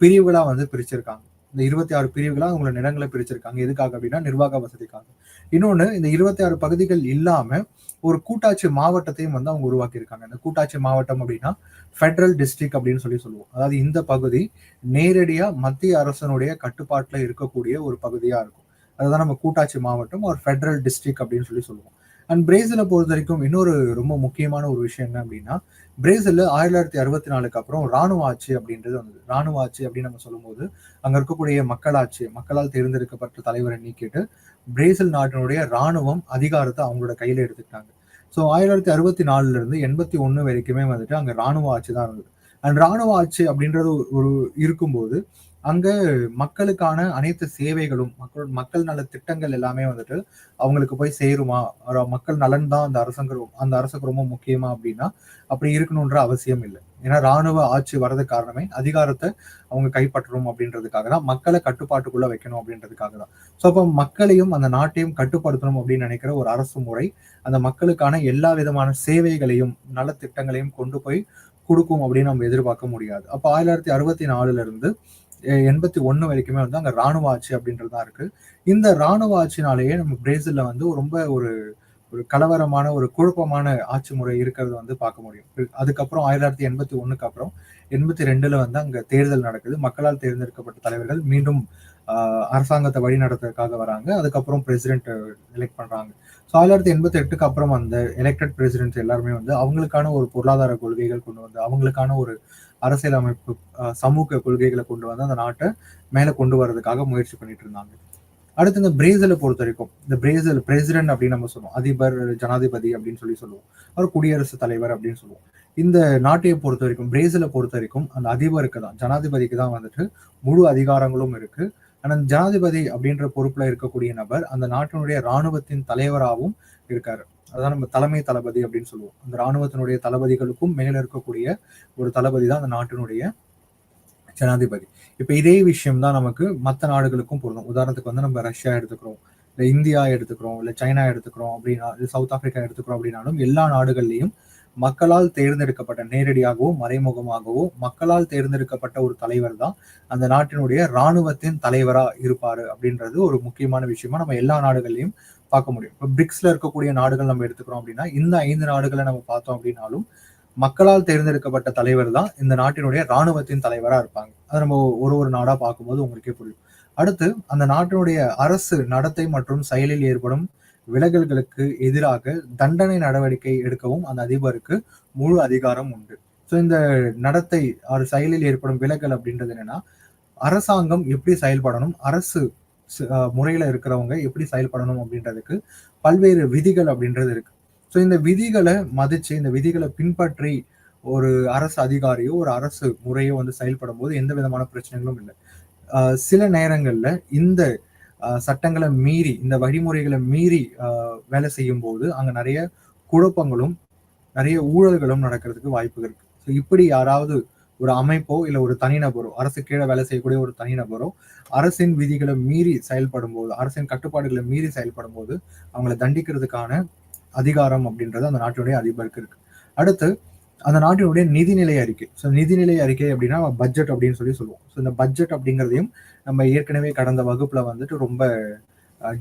பிரிவுகளா வந்து பிரிச்சிருக்காங்க. இந்த 26 பிரிவுகளா அவங்களோட நிலங்களை பிரிச்சிருக்காங்க. எதுக்காக அப்படின்னா நிர்வாக வசதிக்காக. இன்னொன்னு, இந்த 26 பகுதிகள் இல்லாம ஒரு கூட்டாட்சி மாவட்டத்தையும் வந்து அவங்க உருவாக்கி இருக்காங்க. இந்த கூட்டாட்சி மாவட்டம் அப்படின்னா ஃபெடரல் டிஸ்ட்ரிக்ட் அப்படின்னு சொல்லுவோம். அதாவது இந்த பகுதி நேரடியா மத்திய அரசனுடைய கட்டுப்பாட்டுல இருக்கக்கூடிய ஒரு பகுதியா இருக்கும். அதுதான் நம்ம கூட்டாட்சி மாவட்டம் ஒரு ஃபெடரல் டிஸ்ட்ரிக்ட் அப்படின்னு சொல்லுவோம். அண்ட் பிரேசிலை பொறுத்த வரைக்கும் இன்னொரு ரொம்ப முக்கியமான ஒரு விஷயம் என்ன அப்படின்னா, பிரேசில்ல 1964க்கு அப்புறம் ராணுவ ஆட்சி அப்படின்றது வந்தது. ராணுவ ஆட்சி அப்படின்னு நம்ம சொல்லும்போது அங்க இருக்கக்கூடிய மக்களாட்சி, மக்களால் தேர்ந்தெடுக்கப்பட்ட தலைவரை நீக்கிட்டு பிரேசில் நாட்டினுடைய ராணுவம் அதிகாரத்தை அவங்களோட கையில எடுத்துக்கிட்டாங்க. ஸோ 1964ல இருந்து 81 வரைக்குமே வந்துட்டு அங்க ராணுவ ஆட்சி தான் இருந்தது. அண்ட் ராணுவ ஆட்சி அப்படின்றது ஒரு இருக்கும்போது அங்க மக்களுக்கான அனைத்து சேவைகளும், மக்கள் நல திட்டங்கள் எல்லாமே வந்துட்டு அவங்களுக்கு போய் சேருமா? மக்கள் நலன் தான் அந்த அரசுக்கு ரொம்ப முக்கியமா அப்படின்னா, அப்படி இருக்கணுன்ற அவசியம் இல்ல. ஏன்னா ராணுவ ஆட்சி வர்றதுக்கு காரணமே அதிகாரத்த அவங்க கைப்பற்றணும் அப்படின்றதுக்காக தான். மக்கள கட்டுப்பாட்டுக்குள்ள வைக்கணும் அப்படின்றதுக்காக தான். ஸோ அப்ப மக்களையும், அந்த நாட்டையும் கட்டுப்படுத்தணும் அப்படின்னு நினைக்கிற ஒரு அரசு முறை, அந்த மக்களுக்கான எல்லா விதமான சேவைகளையும், நலத்திட்டங்களையும் கொண்டு போய் குடுக்கும் அப்படின்னு நம்ம எதிர்பார்க்க முடியாது. அப்ப 1964ல இருந்து 81 வரைக்குமே வந்து அங்க ராணுவ ஆட்சி அப்படின்றது தான் இருக்கு. இந்த ராணுவ ஆட்சினாலேயே நம்ம பிரேசில்ல வந்து ரொம்ப ஒரு ஒரு கலவரமான, ஒரு குழப்பமான ஆட்சி முறை இருக்கிறத வந்து பார்க்க முடியும். அதுக்கப்புறம் 1981க்கு அப்புறம் 82ல வந்து அங்க தேர்தல் நடக்குது. மக்களால் தேர்ந்தெடுக்கப்பட்ட தலைவர்கள் மீண்டும் அரசாங்கத்தை வழி நடத்துறதுக்காக வராங்க. அதுக்கப்புறம் பிரசிடென்ட் எலெக்ட் பண்றாங்க. ஸோ 1988க்கு அப்புறம் அந்த எலெக்டட் பிரசிடென்ட்ஸ் எல்லாருமே வந்து அவங்களுக்கான ஒரு பொருளாதார கொள்கைகள் கொண்டு வந்து, அவங்களுக்கான ஒரு அரசியல் அமைப்பு, சமூக கொள்கைகளை கொண்டு வந்து அந்த நாட்டை மேல கொண்டு வர்றதுக்காக முயற்சி பண்ணிட்டு இருந்தாங்க. அடுத்து இந்த பிரேசிலை பொறுத்த வரைக்கும், இந்த பிரேசில் பிரசிடென்ட் அப்படின்னு நம்ம சொல்லுவோம். அதிபர், ஜனாதிபதி அப்படின்னு சொல்லுவோம். அவர் குடியரசுத் தலைவர் அப்படின்னு சொல்லுவோம். இந்த நாட்டையை பொறுத்த வரைக்கும், பிரேசிலை பொறுத்த வரைக்கும் அந்த அதிபருக்கு தான், ஜனாதிபதிக்கு தான் வந்துட்டு முழு அதிகாரங்களும் இருக்கு. ஆனா ஜனாதிபதி அப்படின்ற பொறுப்புல இருக்கக்கூடிய நபர் அந்த நாட்டினுடைய ராணுவத்தின் தலைவராகவும் இருக்காரு. அதான் நம்ம தலைமை தளபதி அப்படின்னு சொல்லுவோம். அந்த ராணுவத்தினுடைய தளபதிகளுக்கும் மேல இருக்கக்கூடிய ஒரு தளபதி தான் அந்த நாட்டினுடைய ஜனாதிபதி. இப்ப இதே விஷயம் தான் நமக்கு மற்ற நாடுகளுக்கும் பொருந்தும். உதாரணத்துக்கு வந்து நம்ம ரஷ்யா எடுத்துக்கிறோம், இல்ல இந்தியா எடுத்துக்கிறோம், இல்ல சைனா எடுத்துக்கிறோம் அப்படின்னா, சவுத் ஆப்பிரிக்கா எடுத்துக்கிறோம் அப்படின்னாலும் எல்லா நாடுகள்லையும் மக்களால் தேர்ந்தெடுக்கப்பட்ட, நேரடியாகவோ மறைமுகமாகவோ மக்களால் தேர்ந்தெடுக்கப்பட்ட ஒரு தலைவர் தான் அந்த நாட்டினுடைய ராணுவத்தின் தலைவரா இருப்பாரு அப்படின்றது ஒரு முக்கியமான விஷயமா நம்ம எல்லா நாடுகள்லையும் பார்க்க முடியும். இப்போ பிரிக்ஸ்ல இருக்கக்கூடிய நாடுகள் நம்ம எடுத்துக்கிறோம் அப்படின்னா, இந்த 5 நாடுகளை நம்ம பார்த்தோம் அப்படின்னாலும் மக்களால் தேர்ந்தெடுக்கப்பட்ட தலைவர் தான் இந்த நாட்டினுடைய ராணுவத்தின் தலைவரா இருப்பாங்க. அதை நம்ம ஒரு நாடா பார்க்கும்போது உங்களுக்கே புரியும். அடுத்து அந்த நாட்டினுடைய அரசு நடத்தை மற்றும் செயலில் ஏற்படும் விலகல்களுக்கு எதிராக தண்டனை நடவடிக்கை எடுக்கவும் அந்த அதிபருக்கு முழு அதிகாரம் உண்டு. ஸோ இந்த நடத்தை செயலில் ஏற்படும் விலகல் அப்படின்றது என்னன்னா, அரசாங்கம் எப்படி செயல்படணும், அரசு முறையில இருக்கிறவங்க எப்படி செயல்படணும் அப்படின்றதுக்கு பல்வேறு விதிகள் அப்படின்றது இருக்கு. ஸோ இந்த விதிகளை மதிச்சு, இந்த விதிகளை பின்பற்றி ஒரு அரசு அதிகாரியோ, ஒரு அரசு முறையோ வந்து செயல்படும் போது எந்த விதமான பிரச்சனைகளும் இல்லை. சில நேரங்கள்ல இந்த சட்டங்களை மீறி, இந்த வழிமுறைகளை மீறி வேலை செய்யும் போது அங்க நிறைய குழப்பங்களும், நிறைய ஊழல்களும் நடக்கிறதுக்கு வாய்ப்பு இருக்கு. ஸோ இப்படி யாராவது ஒரு அமைப்போ, இல்ல ஒரு தனிநபரோ, அரசு கீழே வேலை செய்யக்கூடிய ஒரு தனிநபரோ அரசின் விதிகளை மீறி செயல்படும் போது, அரசின் கட்டுப்பாடுகளை மீறி செயல்படும் போது அவங்களை தண்டிக்கிறதுக்கான அதிகாரம் அப்படின்றது அந்த நாட்டினுடைய அதிபருக்கு இருக்கு. அடுத்து அந்த நாட்டினுடைய நிதிநிலை அறிக்கை. ஸோ நிதிநிலை அறிக்கை அப்படின்னா பட்ஜெட் அப்படின்னு சொல்லுவோம். ஸோ இந்த பட்ஜெட் அப்படிங்கிறதையும் நம்ம ஏற்கனவே கடந்த வகுப்புல வந்துட்டு ரொம்ப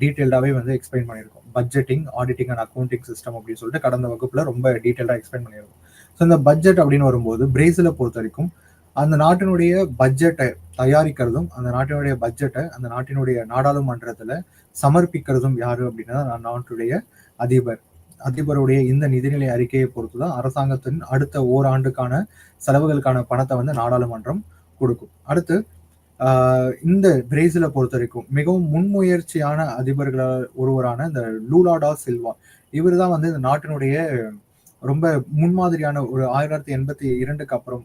டீட்டெயில்டாவே வந்து எக்ஸ்பிளைன் பண்ணியிருக்கோம். Budgeting, auditing and accounting system அப்படின்னு சொல்லிட்டு கடந்த வகுப்புல ரொம்ப டீட்டெயில்டா எக்ஸ்பிளைன் பண்ணியிருக்கோம். ஸோ இந்த பட்ஜெட் அப்படின்னு வரும்போது பிரேசிலை பொறுத்த வரைக்கும் அந்த நாட்டினுடைய பட்ஜெட்டை தயாரிக்கிறதும், அந்த நாட்டினுடைய பட்ஜெட்டை அந்த நாட்டினுடைய நாடாளுமன்றத்துல சமர்ப்பிக்கிறதும் யாரு அப்படின்னா நாட்டுடைய அதிபர். அதிபருடைய இந்த நிதிநிலை அறிக்கையை பொறுத்துதான் அரசாங்கத்தின் அடுத்த ஓராண்டுக்கான செலவுகளுக்கான பணத்தை வந்து நாடாளுமன்றம் கொடுக்கும். அடுத்து இந்த பிரேசிலை பொறுத்த வரைக்கும் மிகவும் முன்முயற்சியான அதிபர்களால் ஒருவரான இந்த லூலா டா சில்வா, இவர் தான் வந்து இந்த நாட்டினுடைய ரொம்ப முன்மாதிரியான ஒரு 1982க்கு அப்புறம்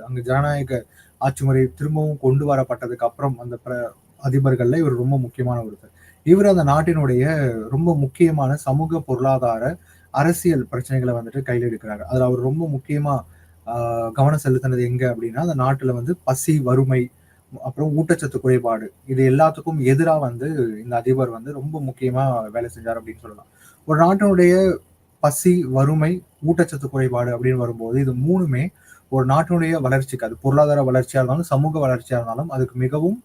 அங்க ஜனநாயக ஆட்சி முறை திரும்பவும் கொண்டு வரப்பட்டதுக்கு அப்புறம் அந்த அதிபர்கள்ல இவர் ரொம்ப முக்கியமான ஒருத்தர். இவர் அந்த நாட்டினுடைய ரொம்ப முக்கியமான சமூக, பொருளாதார, அரசியல் பிரச்சனைகளை வந்துட்டு கையில் எடுக்கிறாரு. அதுல அவர் ரொம்ப முக்கியமா கவனம் செலுத்தினது எங்க அப்படின்னா, அந்த நாட்டுல வந்து பசி, வறுமை, அப்புறம் ஊட்டச்சத்து குறைபாடு, இது எல்லாத்துக்கும் எதிராக வந்து இந்த அதிபர் வந்து ரொம்ப முக்கியமா வேலை செஞ்சார் அப்படின்னு சொல்லலாம். ஒரு நாட்டினுடைய பசி, வறுமை, ஊட்டச்சத்து குறைபாடு அப்படின்னு வரும்போது இது மூணுமே ஒரு நாட்டினுடைய வளர்ச்சிக்கு, அது பொருளாதார வளர்ச்சியா இருந்தாலும், சமூக வளர்ச்சியா இருந்தாலும் அதுக்கு மிகவும்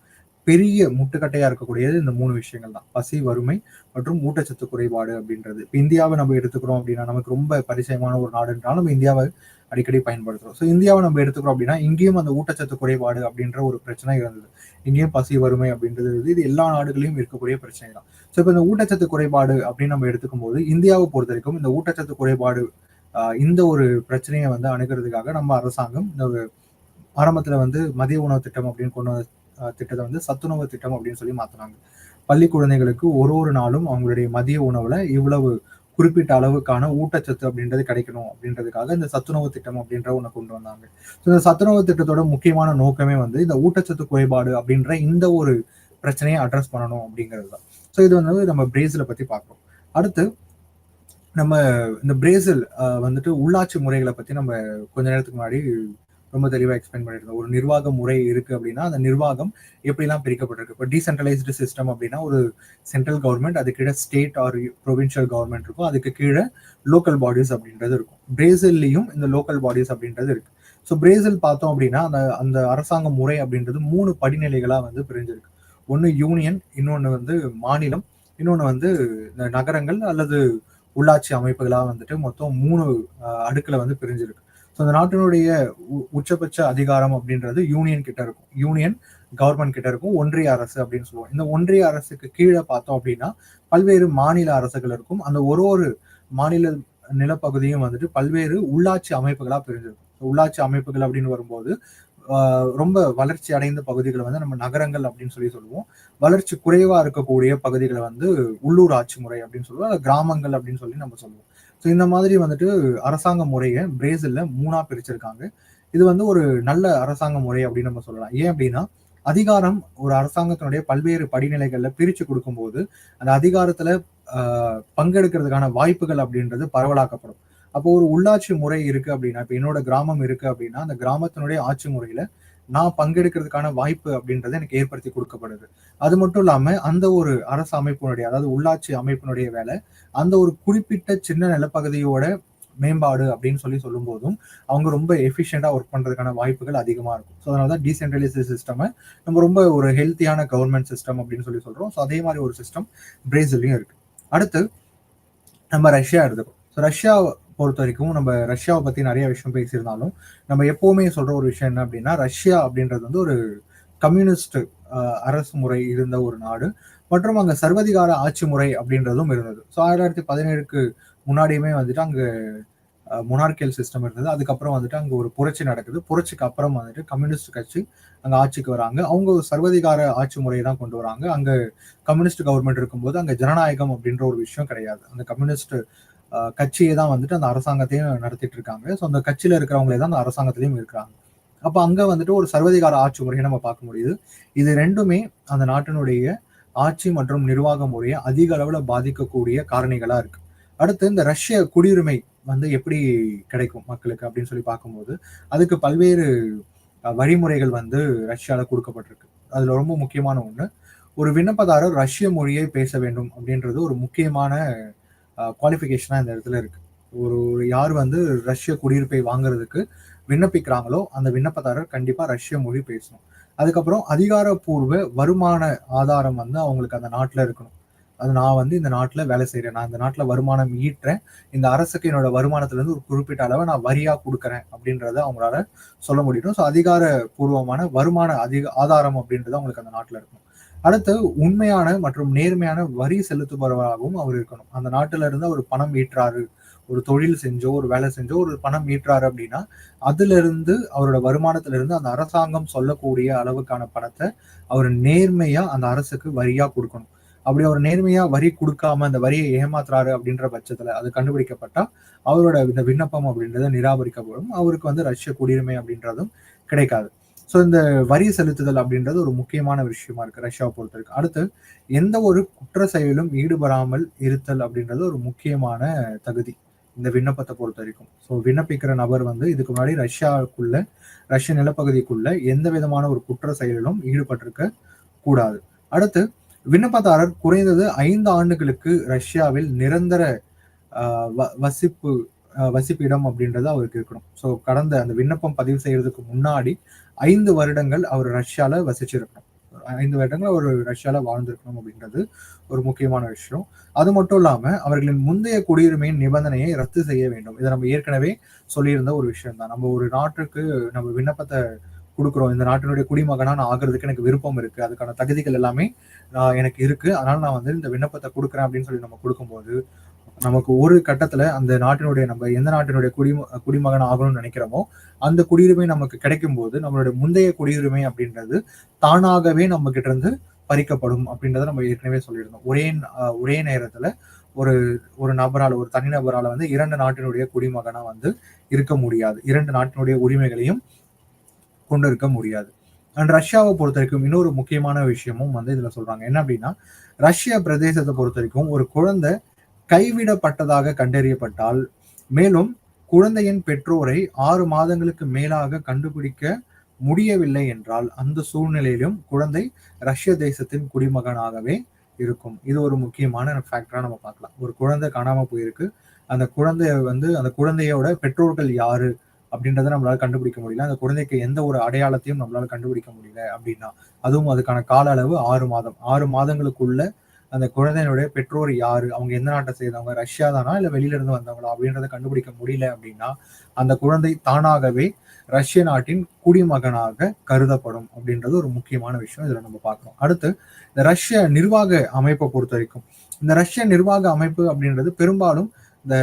பெரிய முட்டுக்கட்டையா இருக்கக்கூடியது இந்த 3 விஷயங்கள் தான். பசி, வறுமை மற்றும் ஊட்டச்சத்து குறைபாடு அப்படின்றது. இப்ப இந்தியாவை நம்ம எடுத்துக்கிறோம் அப்படின்னா, நமக்கு ரொம்ப பரிச்சயமான ஒரு நாடுன்றாலும் நம்ம இந்தியாவை அடிக்கடி பயன்படுத்துறோம். ஸோ இந்தியாவை நம்ம எடுத்துக்கிறோம் அப்படின்னா, இங்கேயும் அந்த ஊட்டச்சத்து குறைபாடு அப்படின்ற ஒரு பிரச்சனை இருந்தது. இங்கேயும் பசி, வறுமை அப்படின்றது இது எல்லா நாடுகளையும் இருக்கக்கூடிய பிரச்சனை தான். ஸோ இப்போ இந்த ஊட்டச்சத்து குறைபாடு அப்படின்னு நம்ம எடுத்துக்கும் போது, இந்தியாவை பொறுத்த வரைக்கும் இந்த ஊட்டச்சத்து குறைபாடு இந்த ஒரு பிரச்சனையை வந்து அணுகிறதுக்காக நம்ம அரசாங்கம் இந்த ஆரம்பத்துல வந்து மதிய உணவு திட்டம் அப்படின்னு கொண்டு திட்டத்தை வந்து சத்துணவு திட்டம் அப்படின்னு சொல்லி மாத்தினாங்க. பள்ளி குழந்தைகளுக்கு ஒரு நாளும் அவங்களுடைய மதிய உணவுல இவ்வளவு குறிப்பிட்ட அளவுக்கான ஊட்டச்சத்து அப்படின்றது கிடைக்கணும் அப்படின்றதுக்காக இந்த சத்துணவு திட்டம் அப்படின்ற ஒண்ணு கொண்டு வந்தாங்க. இந்த சத்துணவு திட்டத்தோட முக்கியமான நோக்கமே வந்து இந்த ஊட்டச்சத்து குறைபாடு அப்படின்ற இந்த ஒரு பிரச்சனையை அட்ரஸ் பண்ணணும் அப்படிங்கிறது தான். ஸோ இது வந்து நம்ம பிரேசிலை பத்தி பார்க்கிறோம். அடுத்து நம்ம இந்த பிரேசில் வந்துட்டு உள்ளாட்சி முறைகளை பத்தி நம்ம கொஞ்ச நேரத்துக்கு முன்னாடி ரொம்ப தெளிவா எக்ஸ்பிளைன் பண்ணியிருந்தோம். ஒரு நிர்வாக முறை இருக்கு அப்படின்னா அந்த நிர்வாகம் எப்படிலாம் பிரிக்கப்பட்டிருக்கு. இப்போ டீசென்ட்ரலைஸ்டு சிஸ்டம் அப்படின்னா ஒரு சென்ட்ரல் கவர்மெண்ட், அது கீழே ஸ்டேட் ஆர் ப்ரொவின்ஷியல் கவர்மெண்ட் இருக்கும், அதுக்கு கீழே லோக்கல் பாடிஸ் அப்படின்றது இருக்கும். பிரேசில்லையும் இந்த லோக்கல் பாடிஸ் அப்படின்றது இருக்கு. ஸோ பிரேசில் பார்த்தோம் அப்படின்னா அந்த அந்த அரசாங்க முறை அப்படின்றது 3 படிநிலைகளா வந்து பிரிஞ்சிருக்கு. ஒன்று யூனியன், இன்னொன்று வந்து மாநிலம், இன்னொன்று வந்து இந்த நகரங்கள் அல்லது உள்ளாட்சி அமைப்புகளா வந்துட்டு மொத்தம் 3 அடுக்குல வந்து பிரிஞ்சிருக்கு. ஸோ அந்த நாட்டினுடைய உச்சபட்ச அதிகாரம் அப்படின்றது யூனியன் கிட்ட இருக்கும், யூனியன் கவர்மெண்ட் கிட்ட இருக்கும், ஒன்றிய அரசு அப்படின்னு சொல்லுவோம். இந்த ஒன்றிய அரசுக்கு கீழே பார்த்தோம் அப்படின்னா பல்வேறு மாநில அரசுகள் இருக்கும். அந்த ஒரு மாநில நிலப்பகுதியும் வந்துட்டு பல்வேறு உள்ளாட்சி அமைப்புகளா பிரிஞ்சிருக்கும். உள்ளாட்சி அமைப்புகள் அப்படின்னு வரும்போது ரொம்ப வளர்ச்சி அடைந்த பகுதிகளை வந்து நம்ம நகரங்கள் அப்படின்னு சொல்லுவோம். வளர்ச்சி குறைவா இருக்கக்கூடிய பகுதிகளை வந்து உள்ளூர் ஆட்சி முறை அப்படின்னு சொல்லுவோம், கிராமங்கள் அப்படின்னு சொல்லி நம்ம சொல்லுவோம். ஸோ இந்த மாதிரி வந்துட்டு அரசாங்க முறையை பிரேசில்ல 3ஆ பிரிச்சிருக்காங்க. இது வந்து ஒரு நல்ல அரசாங்க முறை அப்படின்னு நம்ம சொல்லலாம். ஏன் அப்படின்னா அதிகாரம் ஒரு அரசாங்கத்தினுடைய பல்வேறு படிநிலைகள்ல பிரிச்சு கொடுக்கும்போது அந்த அதிகாரத்துல பங்கெடுக்கிறதுக்கான வாய்ப்புகள் அப்படின்றது பரவலாக்கப்படும். அப்போ ஒரு உள்ளாட்சி முறை இருக்கு அப்படின்னா, இப்ப என்னோட கிராமம் இருக்கு அப்படின்னா அந்த கிராமத்தினுடைய ஆட்சி முறையில நான் பங்கெடுக்கிறதுக்கான வாய்ப்பு அப்படின்றது எனக்கு ஏற்படுத்தி கொடுக்கப்படுது. அது மட்டும் இல்லாம அந்த ஒரு அரசு அமைப்பினுடைய, அதாவது உள்ளாட்சி அமைப்பினுடைய வேலை அந்த ஒரு குறிப்பிட்ட சின்ன நிலப்பகுதியோட மேம்பாடு அப்படின்னு சொல்லும் போதும் அவங்க ரொம்ப எஃபிஷியண்டா ஒர்க் பண்றதுக்கான வாய்ப்புகள் அதிகமா இருக்கும். ஸோ அதனாலதான் டீசென்ட்ரலைஸ்டு சிஸ்டம் நம்ம ரொம்ப ஒரு ஹெல்த்தியான கவர்மெண்ட் சிஸ்டம் அப்படின்னு சொல்றோம். ஸோ அதே மாதிரி ஒரு சிஸ்டம் பிரேசிலையும் இருக்கு. அடுத்து நம்ம ரஷ்யா எடுத்துக்கோம். ஸோ ரஷ்யா பொறுத்த வரைக்கும் நம்ம ரஷ்யாவை பத்தி நிறைய விஷயம் பேசியிருந்தாலும் நம்ம எப்பவுமே சொல்ற ஒரு விஷயம் என்ன அப்படின்னா, ரஷ்யா அப்படின்றது வந்து ஒரு கம்யூனிஸ்ட் அரசு முறை இருந்த ஒரு நாடு மற்றும் அங்க சர்வதிகார ஆட்சி முறை அப்படின்றதும் இருந்தது. ஸோ 1917க்கு முன்னாடியுமே வந்துட்டு அங்க மொனார்கியல் சிஸ்டம் இருந்தது. அதுக்கப்புறம் வந்துட்டு அங்க ஒரு புரட்சி நடக்குது. புரட்சிக்கு அப்புறம் வந்துட்டு கம்யூனிஸ்ட் கட்சி அங்க ஆட்சிக்கு வராங்க. அவங்க ஒரு சர்வதிகார ஆட்சி முறையை தான் கொண்டு வராங்க. அங்க கம்யூனிஸ்ட் கவர்மெண்ட் இருக்கும்போது அங்க ஜனநாயகம் அப்படின்ற ஒரு விஷயம் கிடையாது. அந்த கம்யூனிஸ்ட் கட்சியை தான் வந்துட்டு அந்த அரசாங்கத்தையும் நடத்திட்டு இருக்காங்க. ஸோ அந்த கட்சியில இருக்கிறவங்களே தான் அந்த அரசாங்கத்திலையும் இருக்கிறாங்க. அப்ப அங்க வந்துட்டு ஒரு சர்வதிகார ஆட்சி முறையை நம்ம பார்க்க முடியுது. இது ரெண்டுமே அந்த நாட்டினுடைய ஆட்சி மற்றும் நிர்வாக முறையை அதிக அளவுல பாதிக்கக்கூடிய காரணிகளா இருக்கு. அடுத்து இந்த ரஷ்ய குடியுரிமை வந்து எப்படி கிடைக்கும் மக்களுக்கு அப்படின்னு பார்க்கும்போது அதுக்கு பல்வேறு வழிமுறைகள் வந்து ரஷ்யால கொடுக்கப்பட்டிருக்கு. அதுல ரொம்ப முக்கியமான ஒண்ணு, ஒரு விண்ணப்பதாரர் ரஷ்ய மொழியை பேச வேண்டும் அப்படின்றது ஒரு முக்கியமான குவாலிஃபிகேஷனா இந்த இடத்துல இருக்கு. ஒரு யார் வந்து ரஷ்ய குடியிருப்பை வாங்குறதுக்கு விண்ணப்பிக்கிறாங்களோ அந்த விண்ணப்பதாரர் கண்டிப்பா ரஷ்ய மொழி பேசணும். அதுக்கப்புறம் அதிகாரப்பூர்வ வருமான ஆதாரம் வந்து அவங்களுக்கு அந்த நாட்டுல இருக்கணும். அது நான் வந்து இந்த நாட்டுல வேலை செய்யறேன், நான் இந்த நாட்டுல வருமானம் ஈட்டுறேன், இந்த அரசுக்கு என்னோட வருமானத்துல இருந்து ஒரு குறிப்பிட்ட அளவை நான் வரியா கொடுக்குறேன் அப்படின்றத அவங்களால சொல்ல முடியும். ஸோ அதிகாரப்பூர்வமான வருமான ஆதாரம் அப்படின்றது அவங்களுக்கு அந்த நாட்டுல இருக்கணும். அடுத்து உண்மையான மற்றும் நேர்மையான வரி செலுத்துபவராகவும் அவர் இருக்கணும். அந்த நாட்டுல இருந்து அவர் பணம் ஈட்டுறாரு, ஒரு தொழில் செஞ்சோ ஒரு வேலை செஞ்சோ ஒரு பணம் ஈட்டுறாரு அப்படின்னா அதுல இருந்து அவரோட வருமானத்துல இருந்து அந்த அரசாங்கம் சொல்லக்கூடிய அளவுக்கான பணத்தை அவர் நேர்மையா அந்த அரசுக்கு வரியா கொடுக்கணும். அப்படி அவர் நேர்மையா வரி கொடுக்காம அந்த வரியை ஏமாத்துறாரு அப்படின்ற பட்சத்துல அது கண்டுபிடிக்கப்பட்டா அவரோட இந்த விண்ணப்பம் அப்படின்றத நிராகரிக்கப்படும். அவருக்கு வந்து ரஷ்ய குடியுரிமை அப்படின்றதும் கிடைக்காது. ஸோ இந்த வரி செலுத்துதல் அப்படின்றது ஒரு முக்கியமான விஷயமா இருக்கு ரஷ்யாவை பொறுத்த வரைக்கும். அடுத்து எந்த ஒரு குற்ற செயலும் ஈடுபடாமல் இருத்தல் அப்படின்றது ஒரு முக்கியமான தகுதி இந்த விண்ணப்பத்தை பொறுத்த வரைக்கும். ஸோ விண்ணப்பிக்கிற நபர் வந்து இதுக்கு முன்னாடி ரஷ்ய நிலப்பகுதிக்குள்ள எந்த விதமான ஒரு குற்ற செயலிலும் ஈடுபட்டிருக்க கூடாது. அடுத்து விண்ணப்பதாரர் குறைந்தது 5 ஆண்டுகளுக்கு ரஷ்யாவில் நிரந்தர வசிப்பிடம் அப்படின்றது அவருக்கு இருக்கணும். ஸோ கடந்த அந்த விண்ணப்பம் பதிவு செய்யறதுக்கு முன்னாடி 5 வருடங்கள் அவர் ரஷ்யால வசிச்சிருக்கணும். 5 வருடங்கள் அவர் ரஷ்யால வாழ்ந்திருக்கணும் அப்படின்றது ஒரு முக்கியமான விஷயம். அது மட்டும் இல்லாம அவர்களின் முந்தைய குடியுரிமையின் நிபந்தனையை ரத்து செய்ய வேண்டும். இதை நம்ம ஏற்கனவே சொல்லியிருந்த ஒரு விஷயம் தான். நம்ம ஒரு நாட்டுக்கு நம்ம விண்ணப்பத்தை கொடுக்குறோம், இந்த நாட்டினுடைய குடிமகனா நான் ஆகிறதுக்கு எனக்கு விருப்பம் இருக்கு, அதுக்கான தகுதிகள் எல்லாமே எனக்கு இருக்கு, அதனால நான் வந்து இந்த விண்ணப்பத்தை கொடுக்குறேன் அப்படின்னு நம்ம கொடுக்கும்போது நமக்கு ஒரு கட்டத்துல அந்த நாட்டினுடைய நம்ம எந்த நாட்டினுடைய குடிமகன் ஆகணும்னு நினைக்கிறோமோ அந்த குடியுரிமை நமக்கு கிடைக்கும் போது நம்மளுடைய முந்தைய குடியுரிமை அப்படின்றது தானாகவே நம்ம கிட்ட இருந்து பறிக்கப்படும் அப்படின்றத நம்ம ஏற்கனவே சொல்லியிருந்தோம். ஒரே நேரத்துல ஒரு ஒரு நபரால், ஒரு தனிநபரால வந்து 2 நாட்டினுடைய குடிமகனா வந்து இருக்க முடியாது. 2 நாட்டினுடைய உரிமைகளையும் கொண்டு இருக்க முடியாது. அண்ட் ரஷ்யாவை பொறுத்தவரைக்கும் இன்னொரு முக்கியமான விஷயமும் வந்து இதுல சொல்றாங்க. என்ன அப்படின்னா, ரஷ்ய பிரதேசத்தை பொறுத்தவரைக்கும் ஒரு குழந்தை கைவிடப்பட்டதாக கண்டறியப்பட்டால், மேலும் குழந்தையின் பெற்றோரை 6 மாதங்களுக்கு மேலாக கண்டுபிடிக்க முடியவில்லை என்றால், அந்த சூழ்நிலையிலும் குழந்தை ரஷ்ய தேசத்தின் குடிமகனாகவே இருக்கும். இது ஒரு முக்கியமான ஃபேக்டரா நம்ம பார்க்கலாம். ஒரு குழந்தை காணாம போயிருக்கு. அந்த குழந்தையோட பெற்றோர்கள் யாரு அப்படின்றத நம்மளால கண்டுபிடிக்க முடியல. அந்த குழந்தைக்கு எந்த ஒரு அடையாளத்தையும் நம்மளால கண்டுபிடிக்க முடியல அப்படின்னா, அதுவும் அதுக்கான கால அளவு 6 மாதம். 6 மாதங்களுக்குள்ள அந்த குழந்தையினுடைய பெற்றோர் யாரு? அவங்க எந்த நாட்டை சேர்ந்தவங்க? ரஷ்யா தானா? இல்ல வெளியில இருந்து வந்தவங்களா? அப்படின்றத கண்டுபிடிக்க முடியல அப்படின்னா, அந்த குழந்தை தானாகவே ரஷ்ய நாட்டின் குடிமகனாக கருதப்படும் அப்படின்றது ஒரு முக்கியமான விஷயம் இதுல நம்ம பார்க்கிறோம். அடுத்து இந்த ரஷ்ய நிர்வாக அமைப்பை பொறுத்த வரைக்கும், இந்த ரஷ்ய நிர்வாக அமைப்பு அப்படின்றது பெரும்பாலும் இந்த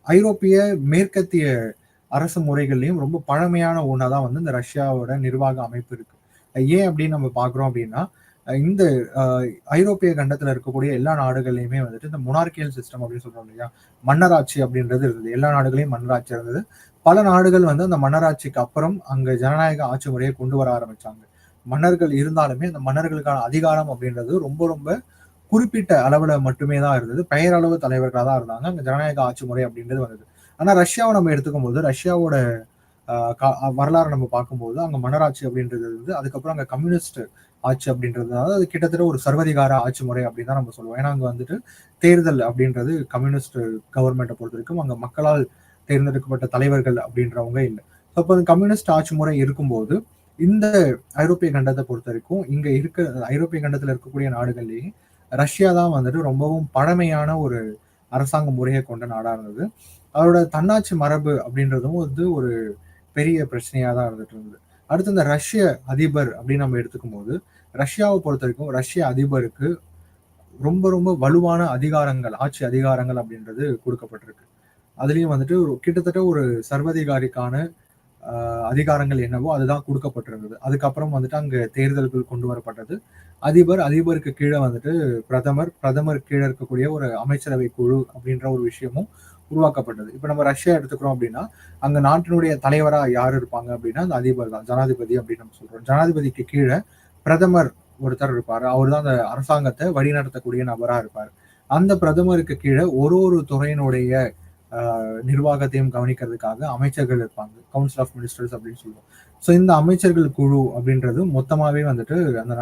ஐரோப்பிய மேற்கத்திய அரசு முறைகள்லயும் ரொம்ப பழமையான ஒண்ணாதான் வந்து இந்த ரஷ்யாவோட நிர்வாக அமைப்பு இருக்கு. ஏன் அப்படின்னு நம்ம பார்க்கிறோம் அப்படின்னா, இந்த ஐரோப்பிய கண்டத்துல இருக்கக்கூடிய எல்லா நாடுகள்லயுமே வந்துட்டு இந்த மொனார்கியல் சிஸ்டம் அப்படின்னு சொல்றோம் இல்லையா, மன்னராட்சி அப்படின்றது இருந்தது. எல்லா நாடுகளையும் மன்னராட்சி இருந்தது. பல நாடுகள் வந்து அந்த மன்னராட்சிக்கு அப்புறம் அங்க ஜனநாயக ஆட்சி முறையை கொண்டு வர ஆரம்பிச்சாங்க. மன்னர்கள் இருந்தாலுமே அந்த மன்னர்களுக்கான அதிகாரம் அப்படின்றது ரொம்ப ரொம்ப குறிப்பிட்ட அளவுல மட்டுமே தான் இருந்தது. பெயரளவு தலைவர்களா தான் இருந்தாங்க. அங்க ஜனநாயக ஆட்சி முறை அப்படின்றது வந்தது. ஆனா ரஷ்யாவை நம்ம எடுத்துக்கும் போது ரஷ்யாவோட வரலாறு நம்ம பார்க்கும்போது அங்க மன்னராட்சி அப்படின்றது இருந்து அதுக்கப்புறம் அங்க கம்யூனிஸ்ட் ஆட்சி அப்படின்றதுனால அது கிட்டத்தட்ட ஒரு சர்வதிகார ஆட்சி முறை அப்படின்னு தான் நம்ம சொல்லுவோம். ஏன்னா அங்க வந்துட்டு தேர்தல் அப்படின்றது கம்யூனிஸ்ட் கவர்மெண்ட்டை பொறுத்த வரைக்கும் அங்க மக்களால் தேர்ந்தெடுக்கப்பட்ட தலைவர்கள் அப்படின்றவங்க இல்லை. அப்போ அந்த கம்யூனிஸ்ட் ஆட்சி முறை இருக்கும்போது இந்த ஐரோப்பிய கண்டத்தை பொறுத்த வரைக்கும் இங்க இருக்க ஐரோப்பிய கண்டத்துல இருக்கக்கூடிய நாடுகள்லேயே ரஷ்யா தான் வந்துட்டு ரொம்பவும் பழமையான ஒரு அரசாங்க முறையை கொண்ட நாடா இருந்தது. அதோட தன்னாட்சி மரபு அப்படின்றதும் வந்து ஒரு பெரிய பிரச்சனையா தான் இருந்துட்டு இருந்தது. அடுத்து இந்த ரஷ்ய அதிபர் அப்படின்னு நம்ம எடுத்துக்கும் போது ரஷ்யாவை பொறுத்த வரைக்கும் ரஷ்ய அதிபருக்கு ரொம்ப ரொம்ப வலுவான அதிகாரங்கள், ஆட்சி அதிகாரங்கள் அப்படின்றது கொடுக்கப்பட்டிருக்கு. அதுலயும் வந்துட்டு கிட்டத்தட்ட ஒரு சர்வதிகாரிக்கான அதிகாரங்கள் என்னவோ அதுதான் கொடுக்கப்பட்டிருந்தது. அதுக்கப்புறம் வந்துட்டு அங்க தேர்தல்கள் கொண்டு வரப்பட்டது. அதிபருக்கு கீழே வந்துட்டு பிரதமர் கீழே இருக்கக்கூடிய ஒரு அமைச்சரவை குழு அப்படின்ற ஒரு விஷயமும் உருவாக்கப்பட்டது. இப்ப நம்ம ரஷ்யா எடுத்துக்கிறோம் அப்படின்னா, அங்க நாட்டினுடைய தலைவரா யார் இருப்பாங்க அப்படின்னா, அந்த அதிபர் தான். ஜனாதிபதி அப்படின்னு நம்ம சொல்றோம். ஜனாதிபதிக்கு கீழே பிரதமர் ஒருத்தர் இருப்பாரு. அவர் தான் அந்த அரசாங்கத்தை வழிநடத்தக்கூடிய நபரா இருப்பாரு. அந்த பிரதமருக்கு கீழே ஒரு ஒரு துறையினுடைய நிர்வாகத்தையும் கவனிக்கிறதுக்காக அமைச்சர்கள் இருப்பாங்க. கவுன்சில் ஆஃப் மினிஸ்டர்ஸ் அப்படின்னு சொல்லுவோம். ஸோ இந்த அமைச்சர்கள் குழு அப்படின்றது மொத்தமாவே வந்துட்டு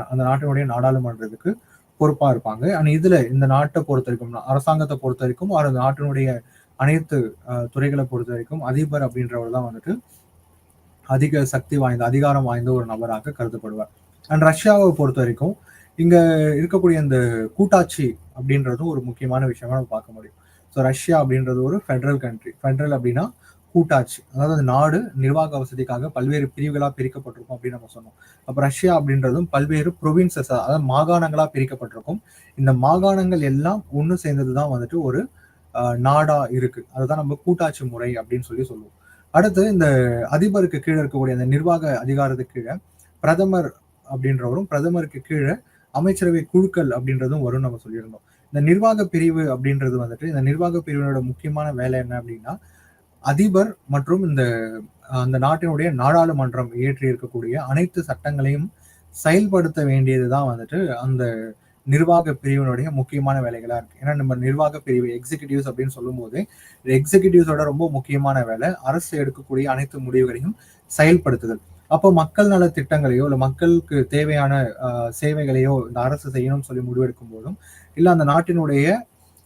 அந்த நாட்டினுடைய நாடாளுமன்றத்துக்கு பொறுப்பா இருப்பாங்க. அண்ட் இதுல இந்த நாட்டை பொறுத்த வரைக்கும் அரசாங்கத்தை பொறுத்த வரைக்கும் அந்த நாட்டினுடைய அனைத்து துறைகளை பொறுத்த வரைக்கும் அதிபர் அப்படின்றவர் தான் வந்துட்டு அதிக சக்தி வாய்ந்த அதிகாரம் வாய்ந்த ஒரு நபராக கருதப்படுவார். அண்ட் ரஷ்யாவை பொறுத்த வரைக்கும் இங்க இருக்கக்கூடிய இந்த கூட்டாட்சி அப்படின்றதும் ஒரு முக்கியமான விஷயமா நம்ம பார்க்க முடியும். ஸோ ரஷ்யா அப்படின்றது ஒரு ஃபெடரல் கண்ட்ரி. ஃபெடரல் அப்படின்னா கூட்டாட்சி, அதாவது அந்த நாடு நிர்வாக வசதிக்காக பல்வேறு பிரிவுகளா பிரிக்கப்பட்டிருக்கும் அப்படின்னு நம்ம சொன்னோம். அப்ப ரஷ்யா அப்படின்றதும் பல்வேறு ப்ரொவின்சஸ், அதாவது மாகாணங்களா பிரிக்கப்பட்டிருக்கும். இந்த மாகாணங்கள் எல்லாம் ஒண்ணு சேர்ந்ததுதான் வந்துட்டு ஒரு நாடா இருக்கு. அதுதான் நம்ம கூட்டாட்சி முறை அப்படின்னு சொல்லுவோம். அடுத்து இந்த அதிபருக்கு கீழே இருக்கக்கூடிய அந்த நிர்வாக அதிகாரத்துக்கு கீழே பிரதமர் அப்படின்றவரும், பிரதமருக்கு கீழே அமைச்சரவை குழுக்கள் அப்படின்றதும் வரும் நம்ம சொல்லியிருந்தோம். இந்த நிர்வாக பிரிவு அப்படின்றது வந்துட்டு இந்த நிர்வாக பிரிவினோட முக்கியமான வேலை என்ன அப்படின்னா, அதிபர் மற்றும் அந்த நாட்டினுடைய நாடாளுமன்றம் இயற்றி இருக்கக்கூடிய அனைத்து சட்டங்களையும் செயல்படுத்த வேண்டியதுதான் வந்துட்டு அந்த நிர்வாக பிரிவினுடைய முக்கியமான வேலைகளா இருக்கு. ஏன்னா நம்ம நிர்வாக பிரிவு எக்ஸிகியூட்டிவ்ஸ் அப்படின்னு சொல்லும் போது எக்ஸிகியூட்டிவ்ஸோட ரொம்ப முக்கியமான வேலை அரசு எடுக்கக்கூடிய அனைத்து முடிவுகளையும் செயல்படுத்துதல். அப்போ மக்கள் நல திட்டங்களையோ இல்ல மக்களுக்கு தேவையான சேவைகளையோ இந்த அரசு செய்யணும்னு சொல்லி முடிவெடுக்கும் போதும் இல்ல அந்த நாட்டினுடைய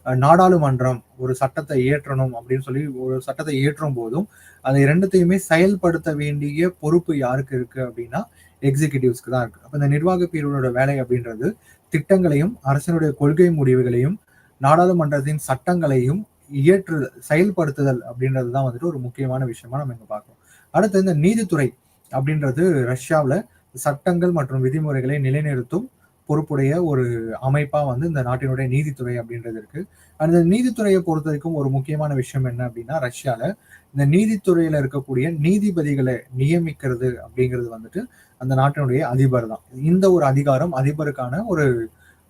நாடாளுமன்றம் ஒரு சட்டத்தை இயற்றணும் அப்படின்னு சொல்லி ஒரு சட்டத்தை இயற்றும் போதும் அது இரண்டுத்தையுமே செயல்படுத்த வேண்டிய பொறுப்பு யாருக்கு இருக்கு அப்படின்னா எக்ஸிகியூட்டிவ்ஸ்க்கு தான் இருக்கு. அப்ப இந்த நிர்வாக பிரிவினோட வேலை அப்படின்றது திட்டங்களையும் அரசினுடைய கொள்கை முடிவுகளையும் நாடாளுமன்றத்தின் சட்டங்களையும் செயல்படுத்துதல் அப்படின்றது தான் வந்துட்டு ஒரு முக்கியமான விஷயமா நம்ம இங்க பார்க்கணும். அடுத்து இந்த நீதித்துறை அப்படின்றது ரஷ்யாவில் சட்டங்கள் மற்றும் விதிமுறைகளை நிலைநிறுத்தும் பொறுப்புடைய ஒரு அமைப்பா வந்து இந்த நாட்டினுடைய நீதித்துறை அப்படின்றது இருக்கு. அந்த நீதித்துறையை பொறுத்த வரைக்கும் ஒரு முக்கியமான விஷயம் என்ன அப்படின்னா, ரஷ்யால இந்த நீதித்துறையில இருக்கக்கூடிய நீதிபதிகளை நியமிக்கிறது அப்படிங்கிறது வந்துட்டு அந்த நாட்டினுடைய அதிபர் தான். இந்த ஒரு அதிகாரம் அதிபருக்கான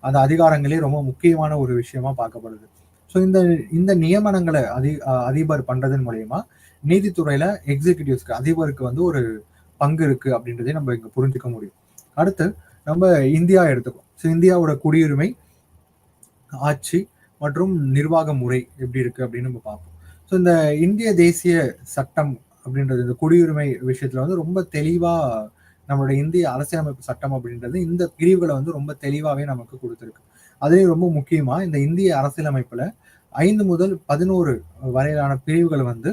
அந்த அதிகாரங்களே ரொம்ப முக்கியமான ஒரு விஷயமா பார்க்கப்படுது. ஸோ ஸோ இந்த இந்த நியமனங்களை அதிபர் பண்றதன் மூலயமா நீதித்துறையில எக்ஸிகியூட்டிவ்ஸ்க்கு அதிபருக்கு வந்து ஒரு பங்கு இருக்கு அப்படின்றதே நம்ம இங்க புரிஞ்சுக்க முடியும். அடுத்து நம்ம இந்தியா எடுத்துக்கோம். ஸோ இந்தியாவோட குடியுரிமை, ஆட்சி மற்றும் நிர்வாக முறை எப்படி இருக்கு அப்படின்னு நம்ம பார்ப்போம். ஸோ இந்த இந்திய தேசிய சட்டம் அப்படின்றது இந்த குடியுரிமை விஷயத்துல வந்து ரொம்ப தெளிவா நம்மளுடைய இந்திய அரசியலமைப்பு சட்டம் அப்படின்றது இந்த பிரிவுகளை வந்து ரொம்ப தெளிவாவே நமக்கு கொடுத்துருக்கு. அதுலேயும் ரொம்ப முக்கியமா இந்த இந்திய அரசியலமைப்புல 5 முதல் 11 வரையிலான பிரிவுகள் வந்து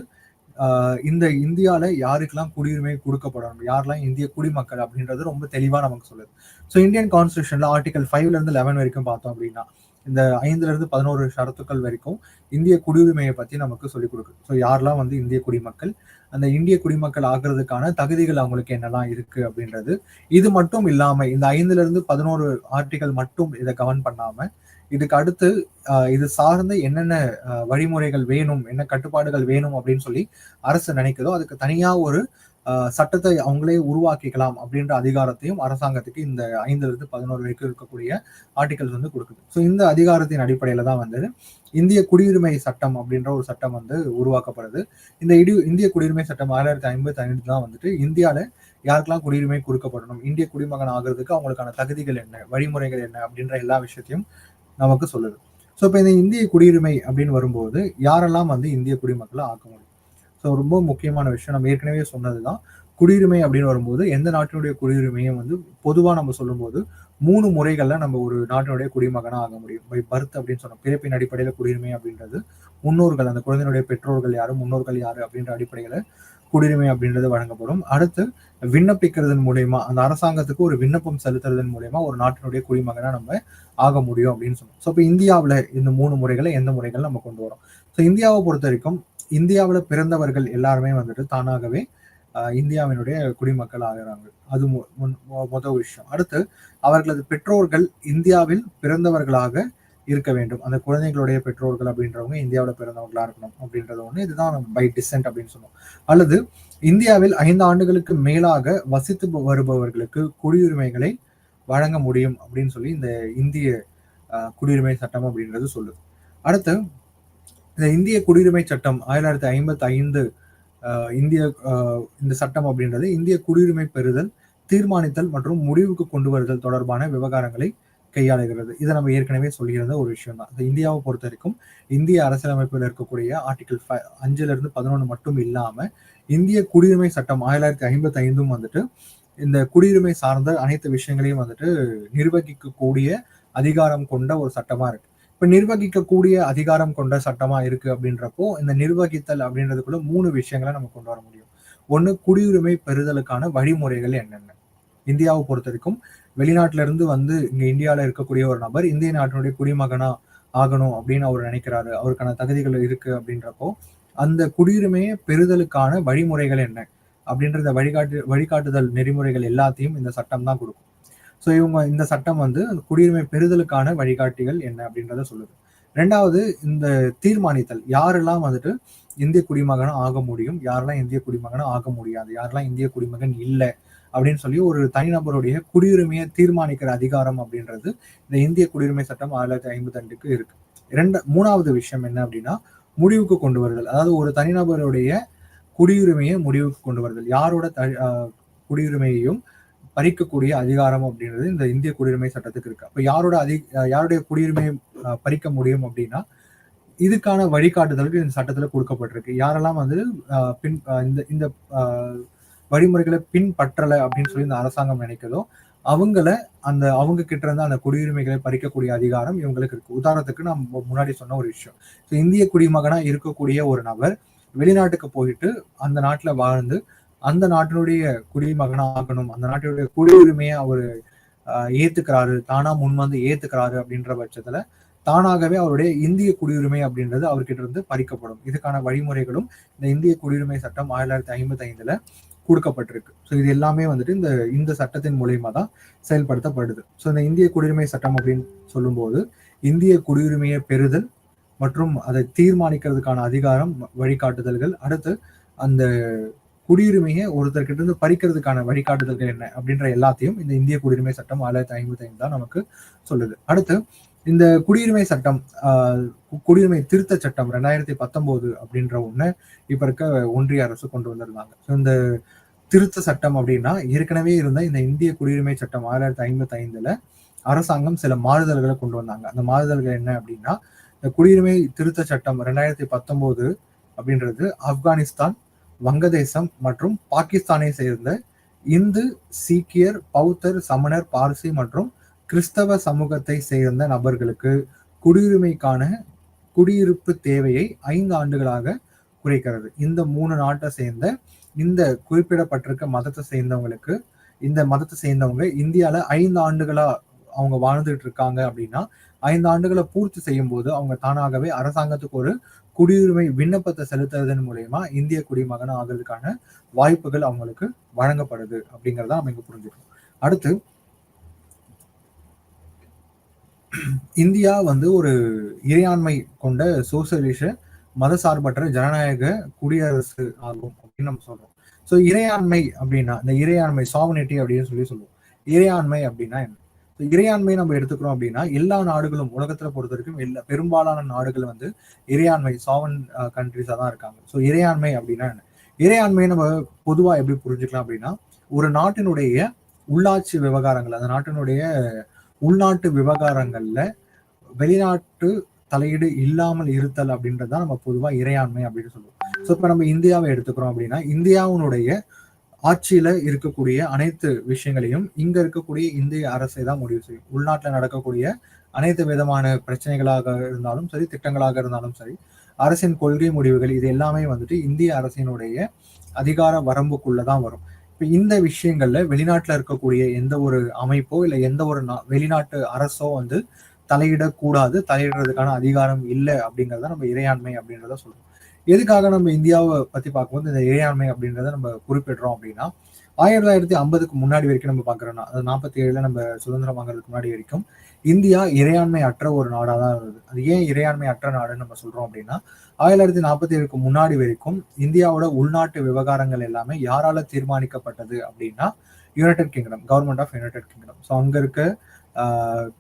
இந்த இந்தியால யாருக்கெல்லாம் குடியுரிமை கொடுக்கப்படணும், யாரெல்லாம் இந்திய குடிமக்கள் அப்படின்றது ரொம்ப தெளிவா நமக்கு சொல்லுது. ஸோ இந்தியன் கான்ஸ்டியூஷன்ல ஆர்டிகல் 5ல இருந்து 11 வரைக்கும் பார்த்தோம் அப்படின்னா இந்த 5ல இருந்து 11 ஷரத்துக்கள் வரைக்கும் இந்திய குடியுரிமையை பத்தி நமக்கு சொல்லிக் கொடுக்குது. ஸோ யாரெல்லாம் வந்து இந்திய குடிமக்கள், அந்த இந்திய குடிமக்கள் ஆகிறதுக்கான தகுதிகள் அவங்களுக்கு என்னெல்லாம் இருக்கு அப்படின்றது. இது மட்டும் இல்லாம இந்த 5ல இருந்து 11 ஆர்டிகல் மட்டும் இதை கவர்ன் பண்ணாம இதுக்கு அடுத்து இது சார்ந்த என்னென்ன வழிமுறைகள் வேணும், என்ன கட்டுப்பாடுகள் வேணும் அப்படின்னு சொல்லி அரசு நினைக்குதோ அதுக்கு தனியா ஒரு சட்டத்தை அவங்களே உருவாக்கிக்கலாம் அப்படின்ற அதிகாரத்தையும் அரசாங்கத்துக்கு இந்த 5ல இருந்து 11 வரைக்கும் இருக்கக்கூடிய ஆர்டிகல்ஸ் வந்து கொடுக்குது. ஸோ இந்த அதிகாரத்தின் அடிப்படையில தான் வந்து இந்திய குடியுரிமை சட்டம் அப்படின்ற ஒரு சட்டம் வந்து உருவாக்கப்படுது. இந்த இந்திய குடியுரிமை சட்டம் 1955 தான் வந்துட்டு இந்தியால யாருக்கெல்லாம் குடியுரிமை கொடுக்கப்படணும், இந்திய குடிமகன் ஆகிறதுக்கு அவங்களுக்கான தகுதிகள் என்ன, வழிமுறைகள் என்ன அப்படின்ற எல்லா விஷயத்தையும் நமக்கு சொல்லுது. ஸோ இப்போ இந்த இந்திய குடியுரிமை அப்படின்னு வரும்போது யாரெல்லாம் வந்து இந்திய குடிமக்களை ஆக்க முடியும்? ஸோ ரொம்ப முக்கியமான விஷயம் நம்ம ஏற்கனவே சொன்னதுதான். குடியுரிமை அப்படின்னு வரும்போது எந்த நாட்டினுடைய குடியுரிமையும் வந்து பொதுவாக நம்ம சொல்லும்போது 3 முறைகள்ல நம்ம ஒரு நாட்டினுடைய குடிமகனா ஆக முடியும். பை பர்த் அப்படின்னு சொன்னோம், பிறப்பின் அடிப்படையில குடியுரிமை அப்படின்றது. முன்னோர்கள், அந்த குழந்தையினுடைய பெற்றோர்கள் யாரு, முன்னோர்கள் யாரு அப்படின்ற அடிப்படையில குடியுரிமை அப்படின்றது வழங்கப்படும். அடுத்து விண்ணப்பிக்கிறதன் மூலயமா அந்த அரசாங்கத்துக்கு ஒரு விண்ணப்பம் செலுத்துறதன் மூலயமா ஒரு நாட்டினுடைய குடிமகனா நம்ம ஆக முடியும் அப்படின்னு சொன்னோம். ஸோ இப்போ இந்தியாவில் இந்த 3 முறைகளை எந்த முறைகள் நம்ம கொண்டு வரோம்? ஸோ இந்தியாவை பொறுத்த வரைக்கும் இந்தியாவில் பிறந்தவர்கள் எல்லாருமே வந்துட்டு தானாகவே இந்தியாவினுடைய குடிமக்கள் ஆகிறாங்க. அது முதல் விஷயம். அடுத்து அவர்களது பெற்றோர்கள் இந்தியாவில் பிறந்தவர்களாக இருக்க வேண்டும். அந்த குழந்தைகளுடைய பெற்றோர்கள் அப்படின்றவங்க இந்தியாவில் பிறந்தவர்களா இருக்கணும் அப்படின்றது ஒண்ணு. இதுதான் பை டிசென்ட் அப்படின்னு சொன்னோம். அல்லது இந்தியாவில் 5 ஆண்டுகளுக்கு மேலாக வசித்து வருபவர்களுக்கு குடியுரிமைகளை வழங்க முடியும் அப்படின்னு சொல்லி இந்த இந்திய குடியுரிமை சட்டம் அப்படின்றது சொல்லுது. அடுத்து இந்த இந்திய குடியுரிமை சட்டம் 1955 இந்த சட்டம் அப்படின்றது இந்திய குடியுரிமை பெறுதல், தீர்மானித்தல் மற்றும் முடிவுக்கு கொண்டு வருதல் தொடர்பான விவகாரங்களை கையாளுகிறது. இதை நம்ம ஏற்கனவே சொல்லியிருந்த ஒரு விஷயம் தான். இந்தியாவை பொறுத்த வரைக்கும் இந்திய அரசியலமைப்பில் இருக்கக்கூடிய ஆர்டிகல் 5ல இருந்து 11 மட்டும் இல்லாம இந்திய குடியுரிமை சட்டம் 1955 வந்துட்டு இந்த குடியுரிமை சார்ந்த அனைத்து விஷயங்களையும் வந்துட்டு நிர்வகிக்கக்கூடிய அதிகாரம் கொண்ட ஒரு சட்டமா இருக்கு. இப்ப நிர்வகிக்கக்கூடிய அதிகாரம் கொண்ட சட்டமா இருக்கு அப்படின்றப்போ இந்த நிர்வகித்தல் அப்படின்றதுக்குள்ள 3 விஷயங்களை நம்ம கொண்டு வர முடியும். ஒண்ணு, குடியுரிமை பெறுதலுக்கான வழிமுறைகள் என்னென்ன. இந்தியாவை பொறுத்த வரைக்கும் வெளிநாட்டுல இருந்து வந்து இங்க இந்தியாவில இருக்கக்கூடிய ஒரு நபர் இந்திய நாட்டினுடைய குடிமகனா ஆகணும் அப்படின்னு அவர் நினைக்கிறாரு, அவருக்கான தகுதிகள் இருக்கு அப்படின்றப்போ அந்த குடியுரிமையை பெறுதலுக்கான வழிமுறைகள் என்ன அப்படின்ற வழிகாட்டுதல் நெறிமுறைகள் எல்லாத்தையும் இந்த சட்டம் தான் கொடுக்கும். ஸோ இவங்க இந்த சட்டம் வந்து குடியுரிமை பெறுதலுக்கான வழிகாட்டிகள் என்ன அப்படின்றத சொல்லுது. 2வது, இந்த தீர்மானித்தல், யாரெல்லாம் வந்துட்டு இந்திய குடிமகனும் ஆக முடியும், யாரெல்லாம் இந்திய குடிமகனும் ஆக முடியாது, யாரெல்லாம் இந்திய குடிமகன் இல்லை அப்படின்னு சொல்லி ஒரு தனிநபருடைய குடியுரிமையை தீர்மானிக்கிற அதிகாரம் அப்படின்றது இந்த இந்திய குடியுரிமை சட்டம் 1952க்கு இருக்கு. 3வது விஷயம் என்ன அப்படின்னா முடிவுக்கு கொண்டு வருதல். அதாவது ஒரு தனிநபருடைய குடியுரிமையை முடிவுக்கு கொண்டு வருதல், யாரோட குடியுரிமையையும் பறிக்கக்கூடிய அதிகாரம் அப்படின்றது இந்த இந்திய குடியுரிமை சட்டத்துக்கு இருக்கு. அப்ப யாருடைய குடியுரிமையை பறிக்க முடியும் அப்படின்னா இதுக்கான வழிகாட்டுதலுக்கு இந்த சட்டத்துல கொடுக்கப்பட்டிருக்கு. யாரெல்லாம் வந்து இந்த வழிமுறைகளை பின்பற்றலை அப்படின்னு சொல்லி இந்த அரசாங்கம் நினைக்கிறதோ அவங்க கிட்ட இருந்து அந்த குடியுரிமைகளை பறிக்கக்கூடிய அதிகாரம் இவங்களுக்கு இருக்கு. உதாரணத்துக்கு நான் முன்னாடி சொன்ன ஒரு விஷயம், இந்திய குடிமகனா இருக்கக்கூடிய ஒரு நபர் வெளிநாட்டுக்கு போயிட்டு அந்த நாட்டுல வாழ்ந்து அந்த நாட்டினுடைய குடிமகனா ஆகணும், அந்த நாட்டினுடைய குடியுரிமையை அவர் ஏத்துக்கிறாரு, தானா முன் வந்து ஏத்துக்கிறாரு அப்படின்ற பட்சத்துல தானாகவே அவருடைய இந்திய குடியுரிமை அப்படின்றது அவர்கிட்ட இருந்து பறிக்கப்படும். இதுக்கான வழிமுறைகளும் இந்த இந்திய குடியுரிமை சட்டம் 1955ல கொடுக்கப்பட்டிருக்கு. ஸோ இது எல்லாமே வந்துட்டு இந்த சட்டத்தின் மூலியமா தான் செயல்படுத்தப்படுது. ஸோ இந்த இந்திய குடியுரிமை சட்டம் அப்படின்னு சொல்லும்போது இந்திய குடியுரிமையை பெறுதல் மற்றும் அதை தீர்மானிக்கிறதுக்கான அதிகாரம், வழிகாட்டுதல்கள், அடுத்து அந்த குடியுரிமையை ஒருத்தர்கிட்ட இருந்து பறிக்கிறதுக்கான வழிகாட்டுதல்கள் என்ன அப்படின்ற எல்லாத்தையும் இந்த இந்திய குடியுரிமை சட்டம் 1955 தான் நமக்கு சொல்லுது. அடுத்து இந்த குடியுரிமை சட்டம், குடியுரிமை திருத்த சட்டம் 2019 அப்படின்ற ஒண்ணு இப்ப இருக்க ஒன்றிய அரசு கொண்டு வந்திருந்தாங்க. இந்த திருத்த சட்டம் அப்படின்னா ஏற்கனவே இருந்த இந்த இந்திய குடியுரிமை சட்டம் 1955ல அரசாங்கம் சில மாறுதல்களை கொண்டு வந்தாங்க. அந்த மாறுதல்கள் என்ன அப்படின்னா, இந்த குடியுரிமை திருத்த சட்டம் 2019 அப்படின்றது ஆப்கானிஸ்தான், வங்கதேசம் மற்றும் பாகிஸ்தானை சேர்ந்த இந்து, சீக்கியர், பௌத்தர், சமணர், பார்சி மற்றும் கிறிஸ்தவ சமூகத்தை சேர்ந்த நபர்களுக்கு குடியுரிமைக்கான குடியிருப்பு தேவையை 5 ஆண்டுகளாக குறைக்கிறது. இந்த 3 நாட்டை சேர்ந்த இந்த குறிப்பிடப்பட்டிருக்க மதத்தை சேர்ந்தவங்களுக்கு, இந்த மதத்தை சேர்ந்தவங்க இந்தியால 5 ஆண்டுகளா அவங்க வாழ்ந்துட்டு இருக்காங்க அப்படின்னா 5 ஆண்டுகளை பூர்த்தி செய்யும் போது அவங்க தானாகவே அரசாங்கத்துக்கு ஒரு குடியுரிமை விண்ணப்பத்தை செலுத்துறதன் மூலயமா இந்திய குடிமகன் ஆகிறதுக்கான வாய்ப்புகள் அவங்களுக்கு வழங்கப்படுது அப்படிங்கிறத நம்ம இங்க புரிஞ்சுக்கணும். அடுத்து, இந்தியா வந்து ஒரு இறையாண்மை கொண்ட சோசியலிச மதசார்பற்ற ஜனநாயக குடியரசு ஆகும் அப்படின்னு நம்ம சொல்றோம். ஸோ இறையாண்மை அப்படின்னா, இந்த இறையாண்மை சாவனிட்டி அப்படின்னு சொல்லுவோம். இறையாண்மை அப்படின்னா என்ன? இறையாண்மை நம்ம எடுத்துக்கிறோம் அப்படின்னா எல்லா நாடுகளும் உலகத்துல பொறுத்த வரைக்கும் பெரும்பாலான நாடுகள் வந்து இறையாண்மை சாவன் கண்ட்ரிஸா தான் இருக்காங்க. ஸோ இறையாண்மை அப்படின்னா என்ன? இறையாண்மையை நம்ம பொதுவா எப்படி புரிஞ்சுக்கலாம் அப்படின்னா, ஒரு நாட்டினுடைய உள்ளாட்சி விவகாரங்கள், அந்த நாட்டினுடைய உள்நாட்டு விவகாரங்கள்ல வெளிநாட்டு தலையீடு இல்லாமல் இருத்தல் அப்படின்றதான் நம்ம பொதுவா இறையாண்மை அப்படின்னு சொல்லுவோம். ஸோ இப்ப நம்ம இந்தியாவை எடுத்துக்கிறோம் அப்படின்னா, இந்தியாவுடைய ஆட்சியில இருக்கக்கூடிய அனைத்து விஷயங்களையும் இங்க இருக்கக்கூடிய இந்திய அரசை தான் முடிவு செய்யும். உள்நாட்டில் நடக்கக்கூடிய அனைத்து விதமான பிரச்சனைகளாக இருந்தாலும் சரி, திட்டங்களாக இருந்தாலும் சரி, அரசின் கொள்கை முடிவுகள் இது எல்லாமே வந்துட்டு இந்திய அரசினுடைய அதிகார வரம்புக்குள்ளதான் வரும். இப்ப இந்த விஷயங்கள்ல வெளிநாட்டுல இருக்கக்கூடிய எந்த ஒரு அமைப்போ இல்ல எந்த ஒரு வெளிநாட்டு அரசோ வந்து தலையிடக்கூடாது, தலையிடுறதுக்கான அதிகாரம் இல்லை அப்படிங்கிறத நம்ம இறையாண்மை அப்படின்றத சொல்றோம். எதுக்காக நம்ம இந்தியாவை பத்தி பார்க்கும்போது இந்த இறையாண்மை அப்படின்றத நம்ம குறிப்பிடுறோம் அப்படின்னா, 1950க்கு முன்னாடி வரைக்கும் நம்ம பாக்குறோம்னா, அது 47ல நம்ம சுதந்திரம் வாங்குறதுக்கு முன்னாடி வரைக்கும் இந்தியா இறையாண்மை அற்ற ஒரு நாடா தான் இருந்தது. அது ஏன் இறையாண்மை அற்ற நாடுன்னு நம்ம சொல்றோம் அப்படின்னா, 1947க்கு முன்னாடி வரைக்கும் இந்தியாவோட உள்நாட்டு விவகாரங்கள் எல்லாமே யாரால தீர்மானிக்கப்பட்டது அப்படின்னா, United Kingdom, government of United Kingdom. So அங்க இருக்க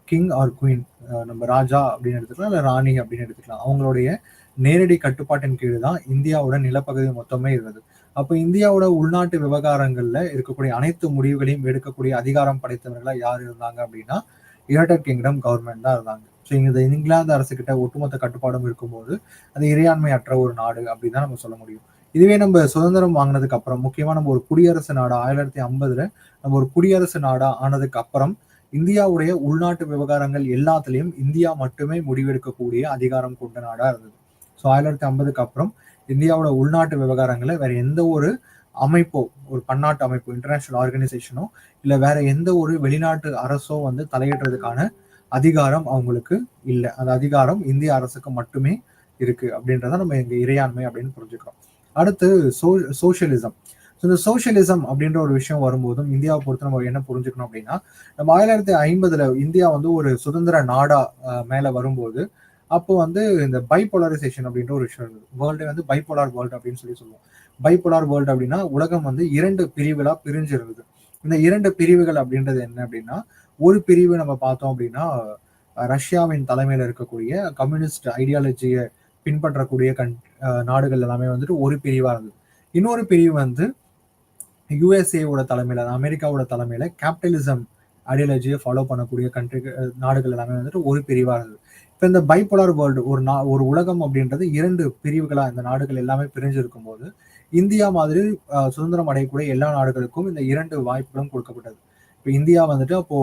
கிங் ஆர் குயின், நம்ம ராஜா அப்படின்னு எடுத்துக்கலாம் இல்ல ராணி அப்படின்னு எடுத்துக்கலாம், அவங்களுடைய நேரடி கட்டுப்பாட்டின் கீழ் தான் இந்தியாவோட நிலப்பகுதி மொத்தமே இருந்தது. அப்போ இந்தியாவோட உள்நாட்டு விவகாரங்கள்ல இருக்கக்கூடிய அனைத்து முடிவுகளையும் எடுக்கக்கூடிய அதிகாரம் படைத்தவர்களா யார் இருந்தாங்க அப்படின்னா, யுனைடெட் கிங்டம் கவர்மெண்ட் தான் இருந்தாங்க. ஸோ இந்த இங்கிலாந்து அரசு கிட்ட ஒட்டுமொத்த கட்டுப்பாடும் இருக்கும்போது அது இறையாண்மை அற்ற ஒரு நாடு அப்படின்னு தான் நம்ம சொல்ல முடியும். இதுவே நம்ம சுதந்திரம் வாங்கினதுக்கு அப்புறம், முக்கியமா நம்ம ஒரு குடியரசு நாடா 1950ல நம்ம ஒரு குடியரசு நாடா ஆனதுக்கு அப்புறம் இந்தியாவுடைய உள்நாட்டு விவகாரங்கள் எல்லாத்துலயும் இந்தியா மட்டுமே முடிவெடுக்கக்கூடிய அதிகாரம் கொண்ட நாடா இருந்தது. ஸோ 1950க்கு அப்புறம் இந்தியாவோட உள்நாட்டு விவகாரங்களை வேற எந்த ஒரு அமைப்போ, ஒரு பன்னாட்டு அமைப்போ, இன்டர்நேஷனல் ஆர்கனைசேஷனோ இல்ல வேற எந்த ஒரு வெளிநாட்டு அரசோ வந்து தலையிடுறதுக்கான அதிகாரம் அவங்களுக்கு இல்லை. அந்த அதிகாரம் இந்திய அரசுக்கு மட்டுமே இருக்கு அப்படின்றத நம்ம இங்க இறையாண்மை அப்படின்னு புரிஞ்சுக்கிறோம். அடுத்து சோசியலிசம். இந்த சோசியலிசம் அப்படின்ற ஒரு விஷயம் வரும்போதும் இந்தியாவை பொறுத்து நம்ம என்ன புரிஞ்சுக்கணும் அப்படின்னா, நம்ம 1950ல இந்தியா வந்து ஒரு சுதந்திர நாடா மேல வரும்போது அப்போ வந்து இந்த பைபோலரைசேஷன் அப்படின்ற ஒரு விஷயம் இருந்தது. வேர்ல்டு வந்து பைபோலார் வேர்ல்டு அப்படின்னு சொல்லுவோம். பைபோலார் வேர்ல்டு அப்படின்னா உலகம் வந்து 2 பிரிவுகளா பிரிஞ்சு இருந்தது. இந்த 2 பிரிவுகள் அப்படின்றது என்ன அப்படின்னா, ஒரு பிரிவு நம்ம பார்த்தோம் அப்படின்னா ரஷ்யாவின் தலைமையில இருக்கக்கூடிய கம்யூனிஸ்ட் ஐடியாலஜியை பின்பற்றக்கூடிய நாடுகள் எல்லாமே வந்துட்டு ஒரு பிரிவா இருந்தது. இன்னொரு பிரிவு வந்து யுஎஸ்ஏவோட தலைமையில, அமெரிக்காவோட தலைமையில கேபிட்டலிசம் ஐடியாலஜியை ஃபாலோ பண்ணக்கூடிய நாடுகள் எல்லாமே வந்துட்டு ஒரு பிரிவா இருந்தது. இப்போ இந்த பைபோலார் வேர்ல்டு ஒரு உலகம் அப்படின்றது 2 பிரிவுகளா இந்த நாடுகள் எல்லாமே பிரிஞ்சிருக்கும் போது இந்தியா மாதிரி சுதந்திரம் அடையக்கூடிய எல்லா நாடுகளுக்கும் இந்த 2 வாய்ப்புகளும் கொடுக்கப்பட்டது. இப்போ இந்தியா வந்துட்டு அப்போ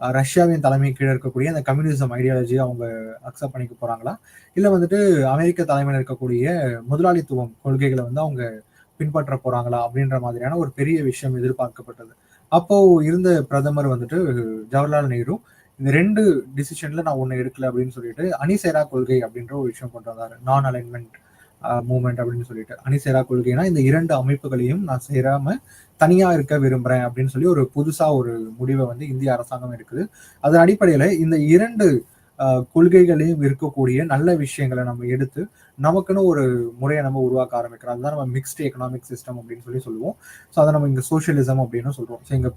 ரஷ்யாவின் தலைமை கீழே இருக்கக்கூடிய அந்த கம்யூனிசம் ஐடியாலஜியை அவங்க அக்செப்ட் பண்ணிக்க போறாங்களா, இல்லை வந்துட்டு அமெரிக்க தலைமையில் இருக்கக்கூடிய முதலாளித்துவம் கொள்கைகளை வந்து அவங்க பின்பற்ற போறாங்களா அப்படின்ற மாதிரியான ஒரு பெரிய விஷயம் எதிர்பார்க்கப்பட்டது. அப்போ இருந்த பிரதமர் வந்துட்டு ஜவஹர்லால் நேரு இந்த 2 டிசிஷன்ல நான் ஒண்ணு எடுக்கல அப்படின்னு சொல்லிட்டு அணிசேரா கொள்கை அப்படின்ற ஒரு விஷயம் கொண்டு வந்தாரு. நான் அலைன்மெண்ட் மூவ்மெண்ட் அப்படின்னு சொல்லிட்டு. அணிசேரா கொள்கைனா இந்த 2 அமைப்புகளையும் நான் சேராம தனியா இருக்க விரும்புறேன் அப்படின்னு சொல்லி ஒரு புதுசா ஒரு முடிவை வந்து இந்திய அரசாங்கம் எடுக்குது. அதன் அடிப்படையில இந்த 2 கொள்கைகளையும் இருக்கக்கூடிய நல்ல விஷயங்களை நம்ம எடுத்து நமக்குன்னு ஒரு முறையை நம்ம உருவாக்க ஆரம்பிக்கிறோம். அதுதான் நம்ம மிக்ஸ்டு எக்கனாமிக் சிஸ்டம் அப்படின்னு சொல்லுவோம். ஸோ அதை நம்ம இங்க சோசியலிசம் அப்படின்னு சொல்றோம். ஸோ இங்க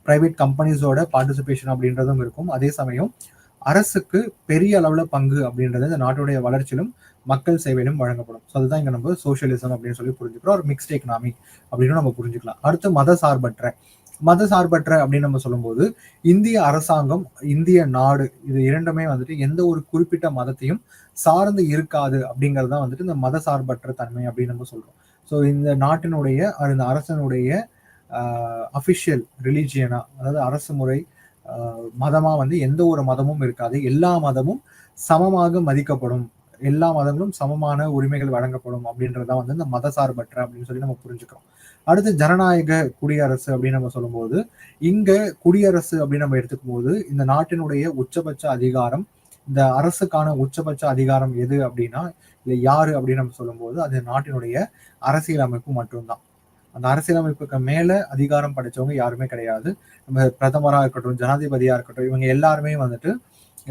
பிரைவேட் கம்பெனிஸோட பார்ட்டிசிபேஷன் அப்படின்றதும் இருக்கும். அதே சமயம் அரசுக்கு பெரிய அளவுல பங்கு அப்படின்றது இந்த நாட்டுடைய வளர்ச்சியிலும் மக்கள் சேவையிலும் வழங்கப்படும். ஸோ அதுதான் இங்க நம்ம சோசியலிசம் அப்படின்னு சொல்லி புரிஞ்சுக்கிறோம். ஒரு மிக்ஸ்ட் எக்கனாமி அப்படின்னு நம்ம புரிஞ்சுக்கலாம். அடுத்து மத சார்பற்ற அப்படின்னு நம்ம சொல்லும்போது இந்திய அரசாங்கம், இந்திய நாடு இது இரண்டுமே வந்துட்டு எந்த ஒரு குறிப்பிட்ட மதத்தையும் சார்ந்து இருக்காது அப்படிங்கறதுதான் வந்துட்டு இந்த மத சார்பற்ற தன்மை அப்படின்னு நம்ம சொல்றோம். ஸோ இந்த நாட்டினுடைய இந்த அரசனுடைய அஃபிஷியல் ரிலீஜியனா, அதாவது அரசு முறை மதமா வந்து எந்த ஒரு மதமும் இருக்காது. எல்லா மதமும் சமமாக மதிக்கப்படும், எல்லா மதங்களும் சமமான உரிமைகள் வழங்கப்படும் அப்படின்றதான் வந்து இந்த மத சார்பற்ற அப்படின்னு சொல்லி நம்ம புரிஞ்சுக்கிறோம். அடுத்து ஜனநாயக குடியரசு அப்படின்னு நம்ம சொல்லும்போது இங்க குடியரசு அப்படின்னு நம்ம எடுத்துக்கும் போது இந்த நாட்டினுடைய உச்சபட்ச அதிகாரம், இந்த அரசுக்கான உச்சபட்ச அதிகாரம் எது அப்படின்னா இல்லை யாரு அப்படின்னு நம்ம சொல்லும்போது அது நாட்டினுடைய அரசியலமைப்பு மட்டும்தான். அந்த அரசியலமைப்புக்கு மேல அதிகாரம் படைச்சவங்க யாருமே கிடையாது. நம்ம பிரதமரா இருக்கட்டும், ஜனாதிபதியா இருக்கட்டும், இவங்க எல்லாருமே வந்துட்டு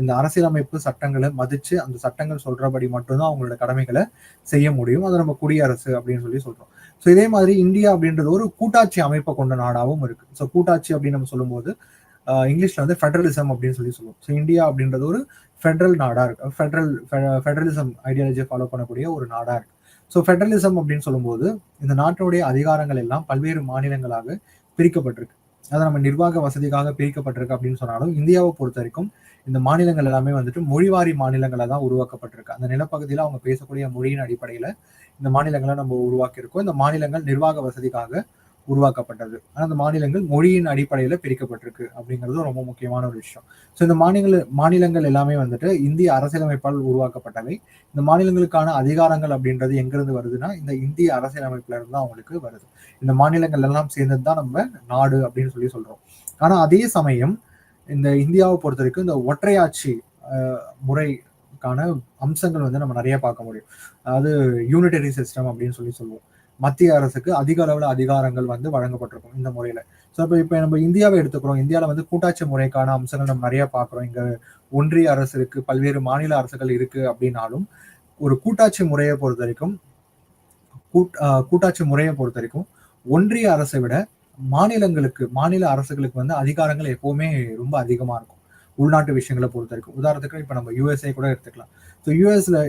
இந்த அரசியலமைப்பு சட்டங்களை மதிச்சு அந்த சட்டங்கள் சொல்றபடி மட்டும்தான் அவங்களோட கடமைகளை செய்ய முடியும். அதை நம்ம குடியரசு அப்படின்னு சொல்லி சொல்றோம். ஸோ இதே மாதிரி இந்தியா அப்படின்றது ஒரு கூட்டாட்சி அமைப்பை கொண்ட நாடாகவும் இருக்கு. ஸோ கூட்டாட்சி அப்படின்னு நம்ம சொல்லும்போது இங்கிலீஷ்ல வந்து ஃபெடரலிசம் அப்படின்னு சொல்லி சொல்லுவோம். ஸோ இந்தியா அப்படின்றது ஒரு ஃபெடரல் நாடா இருக்கு. ஃபெடரலிசம் ஐடியாலஜியை ஃபாலோ பண்ணக்கூடிய ஒரு நாடா இருக்கு. ஸோ ஃபெடரலிசம் அப்படின்னு சொல்லும்போது இந்த நாட்டினுடைய அதிகாரங்கள் எல்லாம் பல்வேறு மாநிலங்களாக பிரிக்கப்பட்டிருக்கு. அதை நம்ம நிர்வாக வசதிக்காக பிரிக்கப்பட்டிருக்கு அப்படின்னு சொன்னாலும் இந்தியாவை பொறுத்த வரைக்கும் இந்த மாநிலங்கள் எல்லாமே வந்துட்டு மொழிவாரி மாநிலங்களா தான் உருவாக்கப்பட்டிருக்கு. அந்த நிலப்பகுதியில அவங்க பேசக்கூடிய மொழியின் அடிப்படையில இந்த மாநிலங்களை நம்ம உருவாக்கியிருக்கோம். இந்த மாநிலங்கள் நிர்வாக வசதிக்காக உருவாக்கப்பட்டது. ஆனா அந்த மாநிலங்கள் மொழியின் அடிப்படையில பிரிக்கப்பட்டிருக்கு அப்படிங்கிறது ரொம்ப முக்கியமான ஒரு விஷயம். ஸோ இந்த மாநிலங்கள் எல்லாமே வந்துட்டு இந்திய அரசியலமைப்பால் உருவாக்கப்பட்டவை. இந்த மாநிலங்களுக்கான அதிகாரங்கள் அப்படின்றது எங்கிருந்து வருதுன்னா இந்த இந்திய அரசியலமைப்புல இருந்து தான் அவங்களுக்கு வருது. இந்த மாநிலங்கள் எல்லாம் சேர்ந்தது தான் நம்ம நாடு அப்படின்னு சொல்லி சொல்றோம். ஆனா அதே சமயம் இந்த இந்தியாவை பொறுத்த வரைக்கும் இந்த ஒற்றையாட்சி முறைக்கான அம்சங்கள் வந்து நம்ம நிறைய பார்க்க முடியும். அதாவது யூனிட்டரி சிஸ்டம் அப்படின்னு சொல்லி சொல்லுவோம். மத்திய அரசுக்கு அதிக அளவுல அதிகாரங்கள் வந்து வழங்கப்பட்டிருக்கும் இந்த முறையில. ஸோ இப்போ நம்ம இந்தியாவை எடுத்துக்கிறோம். இந்தியாவில வந்து கூட்டாட்சி முறைக்கான அம்சங்கள் நம்ம நிறைய பார்க்குறோம். இங்க ஒன்றிய அரசு இருக்கு, பல்வேறு மாநில அரசுகள் இருக்கு அப்படின்னாலும் ஒரு கூட்டாட்சி முறையை பொறுத்த வரைக்கும் ஒன்றிய அரசை விட மாநில அரசுகளுக்கு வந்து அதிகாரங்கள் எப்பவுமே ரொம்ப அதிகமா இருக்கும். உள்நாட்டு விஷயங்களை பொறுத்த வரைக்கும் உதாரணத்துக்கு இப்ப நம்ம யூஎஸ்ஏ கூட எடுத்துக்கலாம். ஸோ யூஎஸ்ல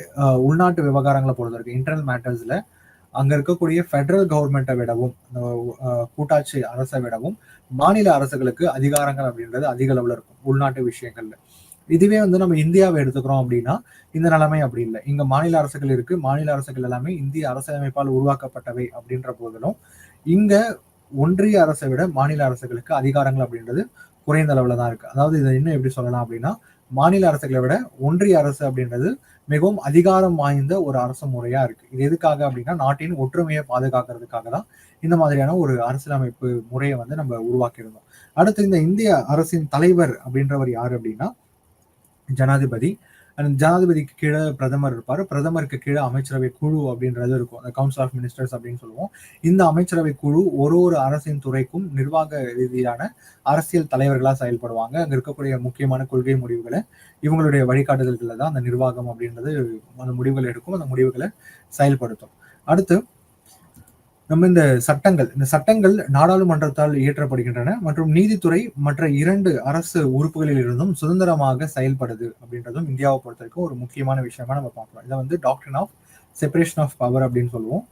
உள்நாட்டு விவகாரங்களை பொறுத்த வரைக்கும் இன்டர்னல் மேட்டர்ஸ்ல அங்க இருக்கக்கூடிய ஃபெடரல் கவர்மெண்ட்டை விடவும் கூட்டாட்சி அரசை விடவும் மாநில அரசுகளுக்கு அதிகாரங்கள் அப்படின்றது அதிக அளவுல இருக்கும் உள்நாட்டு விஷயங்கள்ல. இதுவே வந்து நம்ம இந்தியாவை எடுத்துக்கிறோம் அப்படின்னா இந்த நிலைமை அப்படி இல்லை. இங்க மாநில அரசுகள் இருக்கு. மாநில அரசுகள் எல்லாமே இந்திய அரசியலமைப்பால் உருவாக்கப்பட்டவை அப்படின்ற போதிலும் இங்க ஒன்றிய அரசை விட மாநில அரசுகளுக்கு அதிகாரங்கள் அப்படின்றது குறைந்த அளவுல தான் இருக்கு. அதாவது இதை இன்னும் எப்படி சொல்லலாம் அப்படின்னா மாநில அரசுகளை விட ஒன்றிய அரசு அப்படின்றது மிகவும் அதிகாரம் வாய்ந்த ஒரு அரசு முறையா இருக்கு. இது எதுக்காக அப்படின்னா நாட்டின் ஒற்றுமையை பாதுகாக்கிறதுக்காக தான் இந்த மாதிரியான ஒரு அரசியலமைப்பு முறையை வந்து நம்ம உருவாக்கியிருந்தோம். அடுத்து இந்த இந்திய அரசின் தலைவர் அப்படின்றவர் யாரு அப்படின்னா ஜனாதிபதி. அண்ட் ஜனாதிபதிக்கு கீழே பிரதமர் இருப்பாரு. பிரதமருக்கு கீழே அமைச்சரவை குழு அப்படின்றது இருக்கும். அந்த கவுன்சில் ஆஃப் மினிஸ்டர்ஸ் அப்படின்னு சொல்லுவோம். இந்த அமைச்சரவை குழு ஒரு அரசின் துறைக்கும் நிர்வாக ரீதியான அரசியல் தலைவர்களா செயல்படுவாங்க. அங்க இருக்கக்கூடிய முக்கியமான கொள்கை முடிவுகளை இவங்களுடைய வழிகாட்டுதல்களை தான் அந்த நிர்வாகம் அப்படின்றது அந்த முடிவுகளை எடுக்கும், அந்த முடிவுகளை செயல்படுத்தும். அடுத்து நம்ம இந்த சட்டங்கள் நாடாளுமன்றத்தால் இயற்றப்படுகின்றன மற்றும் நீதித்துறை மற்ற 2 அரசு உறுப்புகளில் இருந்தும் சுதந்திரமாக செயல்படுது அப்படின்றதும் இந்தியாவை பொறுத்த வரைக்கும் ஒரு முக்கியமான விஷயமா நம்ம பார்க்கலாம். இதை வந்து doctrine of separation of power அப்படின்னு சொல்லுவோம்.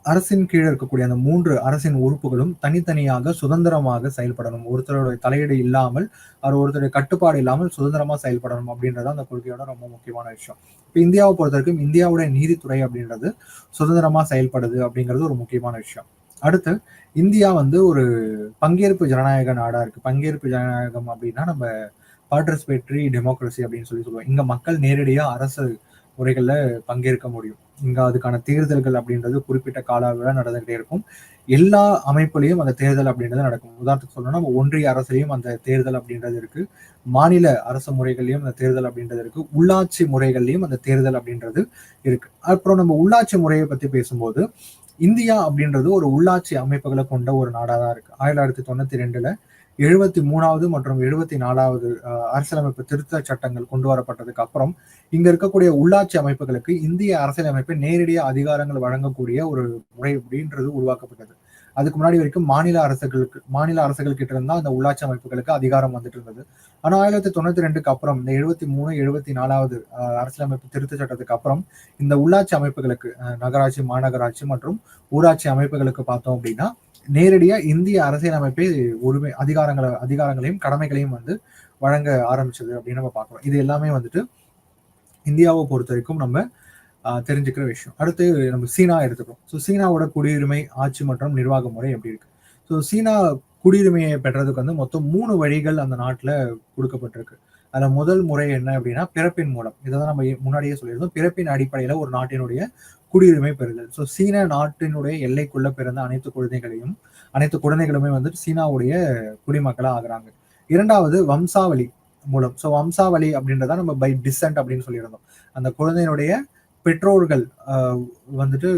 அரசின் கீழே இருக்கக்கூடிய அந்த 3 அரசின் உறுப்புகளும் தனித்தனியாக சுதந்திரமாக செயல்படணும். ஒருத்தருடைய தலையீடு இல்லாமல் ஒருத்தருடைய கட்டுப்பாடு இல்லாமல் சுதந்திரமா செயல்படணும் அப்படின்றது அந்த கொள்கையோட ரொம்ப முக்கியமான விஷயம். இப்ப இந்தியாவை பொறுத்த வரைக்கும் இந்தியாவுடைய நீதித்துறை அப்படின்றது சுதந்திரமா செயல்படுது அப்படிங்கிறது ஒரு முக்கியமான விஷயம். அடுத்து இந்தியா வந்து ஒரு பங்கேற்பு ஜனநாயக நாடா இருக்கு. பங்கேற்பு ஜனநாயகம் அப்படின்னா நம்ம பார்ட்டிசிபேட்டரி டெமோக்ரஸி அப்படின்னு சொல்லி சொல்லுவோம். இங்க மக்கள் நேரடியா அரசு முறைகள்ல பங்கேற்க முடியும். இங்க அதுக்கான தேர்தல்கள் அப்படின்றது குறிப்பிட்ட கால அளவில் நடந்துகிட்டே இருக்கும். எல்லா அமைப்புலையும் அந்த தேர்தல் அப்படின்றது நடக்கும். உதாரணத்துக்கு சொல்லணும்னா நம்ம ஒன்றிய அரசுலையும் அந்த தேர்தல் அப்படின்றது இருக்கு, மாநில அரசு முறைகள்லையும் அந்த தேர்தல் அப்படின்றது இருக்கு, உள்ளாட்சி முறைகள்லையும் அந்த தேர்தல் அப்படின்றது இருக்கு. அப்புறம் நம்ம உள்ளாட்சி முறையை பத்தி பேசும்போது இந்தியா அப்படின்றது ஒரு உள்ளாட்சி அமைப்புகளை கொண்ட ஒரு நாடா தான் இருக்கு. 1992ல 73வது மற்றும் 74வது அரசியலமைப்பு திருத்த சட்டங்கள் கொண்டு வரப்பட்டதுக்கு அப்புறம் இங்க இருக்கக்கூடிய உள்ளாட்சி அமைப்புகளுக்கு இந்திய அரசியலமைப்பு நேரடியாக அதிகாரங்கள் வழங்கக்கூடிய ஒரு முறை அப்படின்றது உருவாக்கப்பட்டது. அதுக்கு முன்னாடி வரைக்கும் மாநில அரசுகள் கிட்ட இருந்தா அந்த உள்ளாட்சி அமைப்புகளுக்கு அதிகாரம் வந்துட்டு இருந்தது. ஆனா 1992க்கு அப்புறம் இந்த 73, 74வது அரசியலமைப்பு திருத்த சட்டத்துக்கு அப்புறம் இந்த உள்ளாட்சி அமைப்புகளுக்கு நகராட்சி, மாநகராட்சி மற்றும் ஊராட்சி அமைப்புகளுக்கு பார்த்தோம் அப்படின்னா நேரடியா இந்திய அரசியலமைப்பை அதிகாரங்களையும் கடமைகளையும் வந்து வழங்க ஆரம்பிச்சது அப்படின்னு நம்ம பார்க்கிறோம். இது எல்லாமே வந்துட்டு இந்தியாவை பொறுத்த வரைக்கும் நம்ம தெரிஞ்சுக்கிற விஷயம். அடுத்து நம்ம சீனா எடுத்துக்கிறோம். ஸோ சீனாவோட குடியுரிமை, ஆட்சி மற்றும் நிர்வாக முறை எப்படி இருக்கு? ஸோ சீனா குடியுரிமையை பெற்றதுக்கு வந்து மொத்தம் 3 வழிகள் அந்த நாட்டுல கொடுக்கப்பட்டிருக்கு. அதுல முதல் முறை என்ன அப்படின்னா பிறப்பின் மூலம். இதைதான் நம்ம முன்னாடியே சொல்லியிருந்தோம். பிறப்பின் அடிப்படையில ஒரு நாட்டினுடைய குடியுரிமை பெறுதல். ஸோ சீன நாட்டினுடைய எல்லைக்குள்ள பிறந்த அனைத்து குழந்தைகளுமே வந்து சீனாவுடைய குடிமக்களா ஆகுறாங்க. இரண்டாவது வம்சாவளி மூலம். ஸோ வம்சாவளி அப்படின்றத நம்ம பை டிசென்ட் அப்படின்னு சொல்லியிருந்தோம். அந்த குழந்தையினுடைய பெற்றோர்கள் வந்துட்டு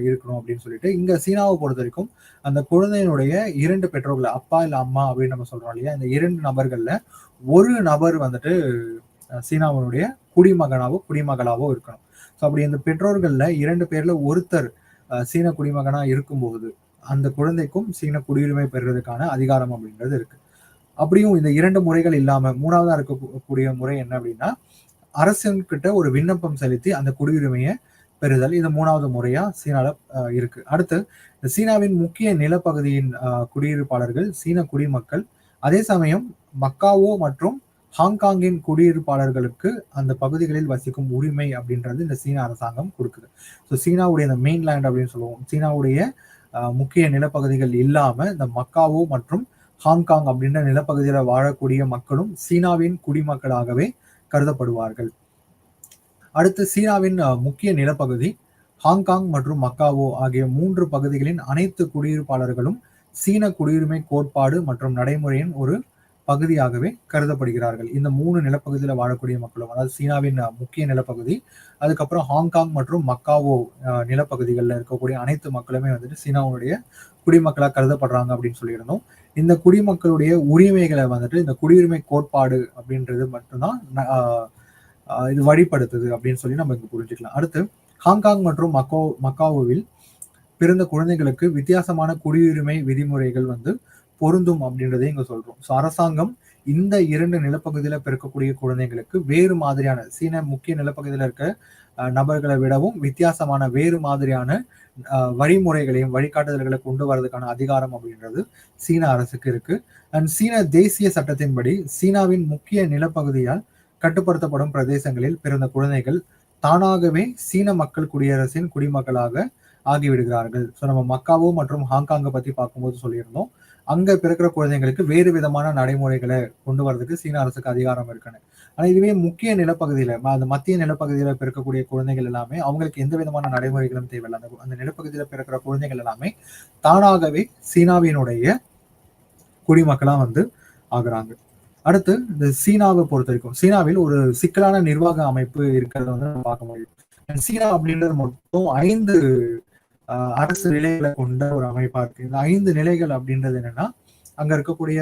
இருக்கணும் அப்படின்னு சொல்லிட்டு இங்க சீனாவை பொறுத்த வரைக்கும் அந்த குழந்தையினுடைய 2 பெற்றோர்கள், அப்பா இல்ல அம்மா அப்படின்னு நம்ம சொல்றோம் இல்லையா, இந்த 2 நபர்கள்ல ஒரு நபர் வந்துட்டு சீனாவினுடைய குடிமகனாவோ இருக்கணும். ஸோ அப்படி அந்த பெற்றோர்கள்ல 2 பேர்ல ஒருத்தர் சீன குடிமகனா இருக்கும்போது அந்த குழந்தைக்கும் சீன குடியுரிமை பெறுவதற்கான அதிகாரம் அப்படின்றது இருக்கு. அப்படியும் இந்த 2 முறைகள் இல்லாம 3வதா இருக்கக்கூடிய முறை என்ன அப்படின்னா அரசன்கிட்ட ஒரு விண்ணப்பம் செலுத்தி அந்த குடியுரிமையை பெறுதல். இது 3வது முறையா சீனால இருக்கு. அடுத்து சீனாவின் முக்கிய நிலப்பகுதியின் குடியிருப்பாளர்கள் சீன குடிமக்கள். அதே சமயம் மக்காவோ மற்றும் ஹாங்காங்கின் குடியிருப்பாளர்களுக்கு அந்த பகுதிகளில் வசிக்கும் உரிமை அப்படின்றது இந்த சீன அரசாங்கம் கொடுக்குது. ஸோ சீனாவுடைய இந்த மெயின்லேண்ட் அப்படின்னு சொல்லுவோம். சீனாவுடைய முக்கிய நிலப்பகுதிகள் இல்லாம இந்த மக்காவோ மற்றும் ஹாங்காங் அப்படின்ற நிலப்பகுதியில வாழக்கூடிய மக்களும் சீனாவின் குடிமக்களாகவே கருதப்படுவார்கள். அடுத்து சீனாவின் முக்கிய நிலப்பகுதி ஹாங்காங் மற்றும் மக்காவோ ஆகிய 3 பகுதிகளின் அனைத்து குடியிருப்பாளர்களும் சீன குடியுரிமை கோட்பாடு மற்றும் நடைமுறையின் ஒரு பகுதியாகவே கருதப்படுகிறார்கள். இந்த 3 நிலப்பகுதியில வாழக்கூடிய மக்களும், அதாவது சீனாவின் முக்கிய நிலப்பகுதி, அதுக்கப்புறம் ஹாங்காங் மற்றும் மக்காவோ நிலப்பகுதிகளில் இருக்கக்கூடிய அனைத்து மக்களுமே வந்துட்டு சீனாவுடைய குடிமக்களாக கருதப்படுறாங்க அப்படின்னு சொல்லியிருந்தோம். இந்த குடிமக்களுடைய உரிமைகளை வந்துட்டு இந்த குடியுரிமை கோட்பாடு அப்படின்றது மட்டும்தான் இது வழிபடுத்துது அப்படின்னு சொல்லி நம்ம இங்க புரிஞ்சுக்கலாம். அடுத்து ஹாங்காங் மற்றும் மக்காவோவில் பிறந்த குழந்தைகளுக்கு வித்தியாசமான குடியுரிமை விதிமுறைகள் வந்து பொருந்தும் அப்படின்றதே இங்க சொல்றோம். ஸோ அரசாங்கம் இந்த 2 நிலப்பகுதியில பிறக்கக்கூடிய குழந்தைங்களுக்கு வேறு மாதிரியான சீன முக்கிய நிலப்பகுதியில இருக்க நபர்களை விடவும் வித்தியாசமான வேறு மாதிரியான வழிமுறைகளையும் வழிகாட்டுதல்களை கொண்டு வரதுக்கான அதிகாரம் அப்படின்றது சீன அரசுக்கு இருக்கு. அண்ட் சீன தேசிய சட்டத்தின்படி சீனாவின் முக்கிய நிலப்பகுதியால் கட்டுப்படுத்தப்படும் பிரதேசங்களில் பிறந்த குழந்தைகள் தானாகவே சீன மக்கள் குடியரசின் குடிமக்களாக ஆகிவிடுகிறார்கள். ஸோ நம்ம மக்காவோ மற்றும் ஹாங்காங்கை பத்தி பார்க்கும்போது சொல்லியிருந்தோம், அங்க பிறக்கிற குழந்தைங்களுக்கு வேறு விதமான நடைமுறைகளை கொண்டு வரதுக்கு சீன அரசுக்கு அதிகாரம் இருக்குன்னு. ஆனா இதுவே முக்கிய நிலப்பகுதியில அந்த மத்திய நிலப்பகுதியில பிறக்கக்கூடிய குழந்தைகள் எல்லாமே அவங்களுக்கு எந்த விதமான நடைமுறைகளும் தேவையில்லை. அந்த நிலப்பகுதியில பிறக்கிற குழந்தைகள் எல்லாமே தானாகவே சீனாவினுடைய குடிமக்களா வந்து ஆகுறாங்க. அடுத்து இந்த சீனாவை பொறுத்த வரைக்கும் சீனாவில் ஒரு சிக்கலான நிர்வாக அமைப்பு இருக்கிறத வந்து நம்ம பார்க்க முடியும். சீனா அப்படின்றது மொத்தம் 5 அரசு நிலைகளை கொண்ட ஒரு அமைப்பா இருக்கு. இந்த 5 நிலைகள் அப்படின்றது என்னன்னா அங்க இருக்கக்கூடிய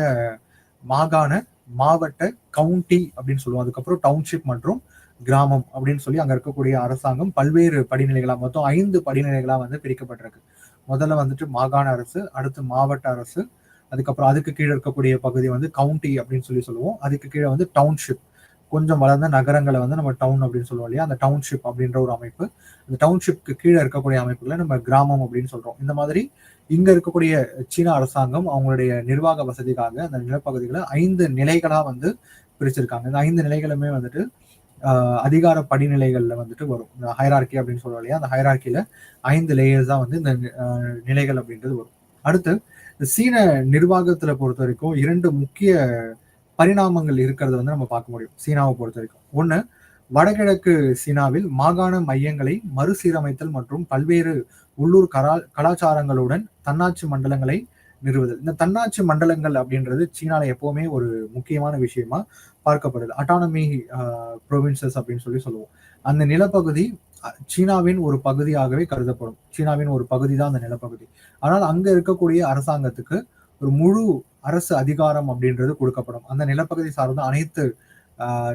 மாகாண, மாவட்ட, கவுண்டி அப்படின்னு சொல்லுவோம். அதுக்கப்புறம் டவுன்ஷிப் மற்றும் கிராமம் அப்படின்னு சொல்லி அங்க இருக்கக்கூடிய அரசாங்கம் பல்வேறு படிநிலைகளா மொத்தம் 5 படிநிலைகளா வந்து பிரிக்கப்பட்டிருக்கு. முதல்ல வந்துட்டு மாகாண அரசு, அடுத்து மாவட்ட அரசு, அதுக்கப்புறம் அதுக்கு கீழே இருக்கக்கூடிய பகுதி வந்து கவுண்டி அப்படின்னு சொல்லி சொல்லுவோம். அதுக்கு கீழே வந்து டவுன்ஷிப், கொஞ்சம் வளர்ந்த நகரங்களை வந்து நம்ம டவுன் அப்படின்னு சொல்லுவோம் இல்லையா, அந்த டவுன்ஷிப் அப்படின்ற ஒரு அமைப்பு. அந்த டவுன்ஷிப்க்கு கீழே இருக்கக்கூடிய அமைப்புகளை நம்ம கிராமம் அப்படின்னு சொல்றோம். இந்த மாதிரி இங்க இருக்கக்கூடிய சீன அரசாங்கம் அவங்களுடைய நிர்வாக வசதிக்காக அந்த நிலப்பகுதிகளை 5 நிலைகளா வந்து பிரிச்சிருக்காங்க. இந்த 5 நிலைகளுமே வந்துட்டு அதிகார படிநிலைகள்ல வந்துட்டு வரும். இந்த ஹைரார்கி அப்படின்னு சொல்லுவோம் இல்லையா, அந்த ஹைரார்கில 5 லேயர்ஸ் தான் வந்து இந்த நிலைகள் அப்படின்றது வரும். அடுத்து சீன நிர்வாகத்துல பொறுத்த வரைக்கும் 2 முக்கிய பரிணாமங்கள் இருக்கிறத வந்து நம்ம பார்க்க முடியும் சீனாவை பொறுத்த வரைக்கும். ஒண்ணு, வடகிழக்கு சீனாவில் மாகாண மையங்களை மறுசீரமைத்தல் மற்றும் பல்வேறு உள்ளூர் கலாச்சாரங்களுடன் தன்னாட்சி மண்டலங்களை நிறுவுதல். இந்த தன்னாட்சி மண்டலங்கள் அப்படின்றது சீனால எப்பவுமே ஒரு முக்கியமான விஷயமா பார்க்கப்படுது. அட்டானமி ப்ரொவின்சஸ் அப்படின்னு சொல்லி சொல்லுவோம். அந்த நிலப்பகுதி சீனாவின் ஒரு பகுதியாகவே கருதப்படும். சீனாவின் ஒரு பகுதி தான் அந்த நிலப்பகுதி. ஆனால் அங்க இருக்கக்கூடிய அரசாங்கத்துக்கு ஒரு முழு அரசு அதிகாரம் அப்படின்றது கொடுக்கப்படும். அந்த நிலப்பகுதி சார்ந்த அனைத்து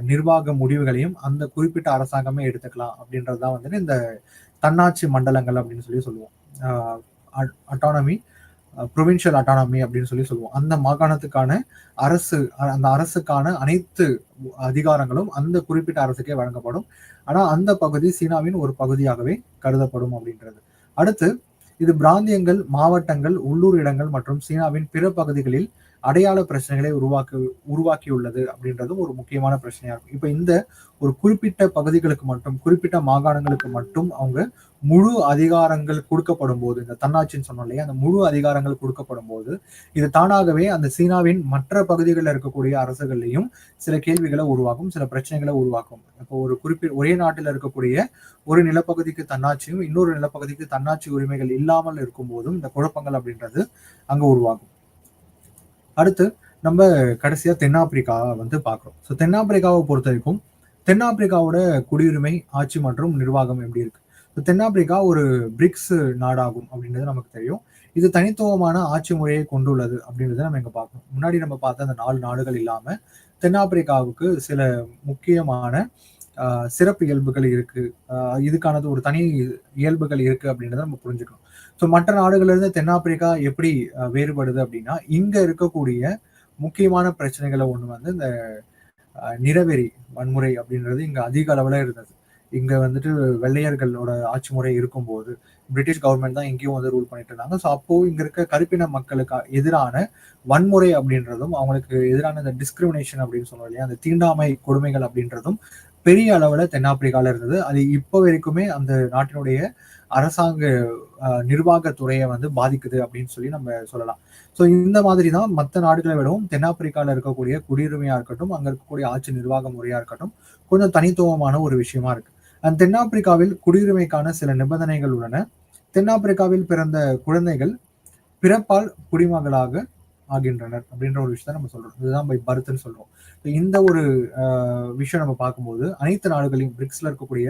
நிர்வாக முடிவுகளையும் அந்த குறிப்பிட்ட அரசாங்கமே எடுத்துக்கலாம் அப்படின்றதுதான் வந்துட்டு இந்த தன்னாட்சி மண்டலங்கள் அப்படின்னு சொல்லி சொல்லுவோம். அட்டானமி ப்ரொவின்ஷியல் அட்டானமி அப்படின்னு சொல்லுவோம். அந்த மாகாணத்துக்கான அந்த அரசுக்கான அனைத்து அதிகாரங்களும் அந்த குறிப்பிட்ட அரசுக்கே வழங்கப்படும். ஆனா அந்த பகுதி சீனாவின் ஒரு பகுதியாகவே கருதப்படும் அப்படின்றது. அடுத்து இது பிராந்தியங்கள், மாவட்டங்கள், உள்ளூர் இடங்கள் மற்றும் சீனாவின் பிற பகுதிகளில் அடையாள பிரச்சனைகளை உருவாக்கியுள்ளது அப்படின்றதும் ஒரு முக்கியமான பிரச்சனையா இருக்கும். இப்ப இந்த ஒரு குறிப்பிட்ட பகுதிகளுக்கு மட்டும், குறிப்பிட்ட மாகாணங்களுக்கு மட்டும் அவங்க முழு அதிகாரங்கள் கொடுக்கப்படும் போது, இந்த தன்னாட்சின்னு சொன்னோம் இல்லையா, அந்த முழு அதிகாரங்கள் கொடுக்கப்படும் போது இது தானாகவே அந்த சீனாவின் மற்ற பகுதிகளில் இருக்கக்கூடிய அரசுகள்லையும் சில கேள்விகளை உருவாக்கும், சில பிரச்சனைகளை உருவாக்கும். இப்போ ஒரு ஒரே நாட்டில் இருக்கக்கூடிய ஒரு நிலப்பகுதிக்கு தன்னாட்சியும் இன்னொரு நிலப்பகுதிக்கு தன்னாட்சி உரிமைகள் இல்லாமல் இருக்கும் போதும் இந்த குழப்பங்கள் அப்படின்றது அங்க உருவாகும். அடுத்து நம்ம கடைசியா தென்னாப்பிரிக்கா வந்து பாக்குறோம். ஸோ தென்னாப்பிரிக்காவை பொறுத்த வரைக்கும் தென்னாப்பிரிக்காவோட குடியுரிமை, ஆட்சி மற்றும் நிர்வாகம் எப்படி இருக்கு? தென்னாப்பிரிக்கா ஒரு பிரிக்ஸ் நாடாகும் அப்படின்றது நமக்கு தெரியும். இது தனித்துவமான ஆட்சி முறையை கொண்டுள்ளது அப்படின்றத நம்ம இங்க பார்க்கணும். முன்னாடி நம்ம பார்த்த அந்த 4 நாடுகள் இல்லாம தென்னாப்பிரிக்காவுக்கு சில முக்கியமான சிறப்பு இயல்புகள் இருக்கு. இதுக்கானது ஒரு தனி இயல்புகள் இருக்கு அப்படின்றத நம்ம புரிஞ்சுக்கணும். ஸோ மற்ற நாடுகள்ல இருந்து தென்னாப்பிரிக்கா எப்படி வேறுபடுது அப்படின்னா, இங்க இருக்கக்கூடிய முக்கியமான பிரச்சனைகளை ஒண்ணு வந்து இந்த நிறவெறி வன்முறை அப்படின்றது இங்க அதிக அளவுல இருந்தது. இங்க வந்துட்டு வெள்ளையர்களோட ஆட்சி முறை இருக்கும்போது பிரிட்டிஷ் கவர்மெண்ட் தான் இங்கேயும் வந்து ரூல் பண்ணிட்டு இருந்தாங்க. ஸோ அப்போ இங்க இருக்க கருப்பின மக்களுக்கு எதிரான வன்முறை அப்படின்றதும், அவங்களுக்கு எதிரான இந்த டிஸ்கிரிமினேஷன் அப்படின்னு சொல்லுவோம் இல்லையா, அந்த தீண்டாமை கொடுமைகள் அப்படின்றதும் பெரிய அளவுல தென்னாப்பிரிக்கால இருந்தது. அது இப்போ வரைக்குமே அந்த நாட்டினுடைய அரசாங்க நிர்வாகத்துறையை வந்து பாதிக்குது அப்படின்னு சொல்லி நம்ம சொல்லலாம். ஸோ இந்த மாதிரி தான் மற்ற நாடுகளை விடவும் தென்னாப்பிரிக்கால இருக்கக்கூடிய குடியுரிமையா இருக்கட்டும், அங்க இருக்கக்கூடிய ஆட்சி நிர்வாக முறையா இருக்கட்டும், கொஞ்சம் தனித்துவமான ஒரு விஷயமா இருக்கு. தென்னாப்பிரிக்காவில் குடியுரிமைக்கான சில நிபந்தனைகள் உள்ளன. தென்னாப்பிரிக்காவில் பிறந்த குழந்தைகள் பிறப்பால் குடிமகளாக ஆகின்றனர் அப்படின்ற ஒரு விஷயத்த நம்ம சொல்றோம். இதுதான் பை பர்த்ன்னு சொல்றோம். இந்த ஒரு விஷயம் நம்ம பார்க்கும்போது அனைத்து நாடுகளையும், பிரிக்ஸ்ல இருக்கக்கூடிய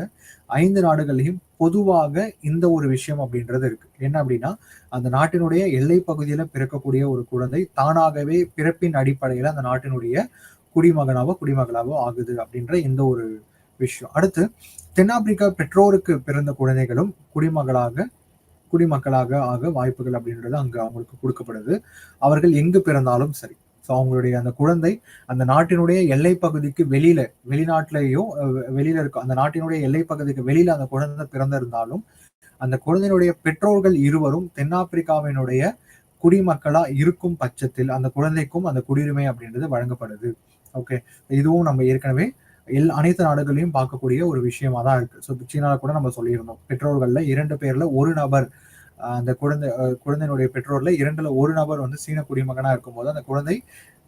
5 நாடுகளையும் பொதுவாக இந்த ஒரு விஷயம் அப்படின்றது இருக்கு. என்ன அப்படின்னா, அந்த நாட்டினுடைய எல்லை பகுதியில பிறக்கக்கூடிய ஒரு குழந்தை தானாகவே பிறப்பின் அடிப்படையில அந்த நாட்டினுடைய குடிமகனாவோ ஆகுது அப்படின்ற இந்த ஒரு விஷயம். அடுத்து தென்னாப்பிரிக்கா பெற்றோருக்கு பிறந்த குழந்தைகளும் குடிமக்களாக ஆக வாய்ப்புகள் அப்படின்றது அங்க அவங்களுக்கு கொடுக்கப்படுது. அவர்கள் எங்கு பிறந்தாலும் சரி. ஸோ அவங்களுடைய அந்த குழந்தை அந்த நாட்டினுடைய எல்லை பகுதிக்கு வெளிநாட்டிலேயோ வெளியில இருக்கும் அந்த நாட்டினுடைய எல்லை பகுதிக்கு வெளியில அந்த குழந்தை பிறந்திருந்தாலும் அந்த குழந்தையினுடைய பெற்றோர்கள் இருவரும் தென்னாப்பிரிக்காவினுடைய குடிமக்களா இருக்கும் பட்சத்தில் அந்த குழந்தைக்கும் அந்த குடியுரிமை அப்படின்றது வழங்கப்படுது. ஓகே, இதுவும் நம்ம ஏற்கனவே அனைத்து நாடுகளையும் பார்க்கக்கூடிய ஒரு விஷயமா தான் இருக்கு. ஸோ சீனால கூட நம்ம சொல்லியிருந்தோம், பெற்றோர்கள்ல 2 பேர்ல ஒரு நபர் அந்த குழந்தையினுடைய பெற்றோர்ல 2ல ஒரு நபர் வந்து சீன குடிமகனா இருக்கும்போது அந்த குழந்தை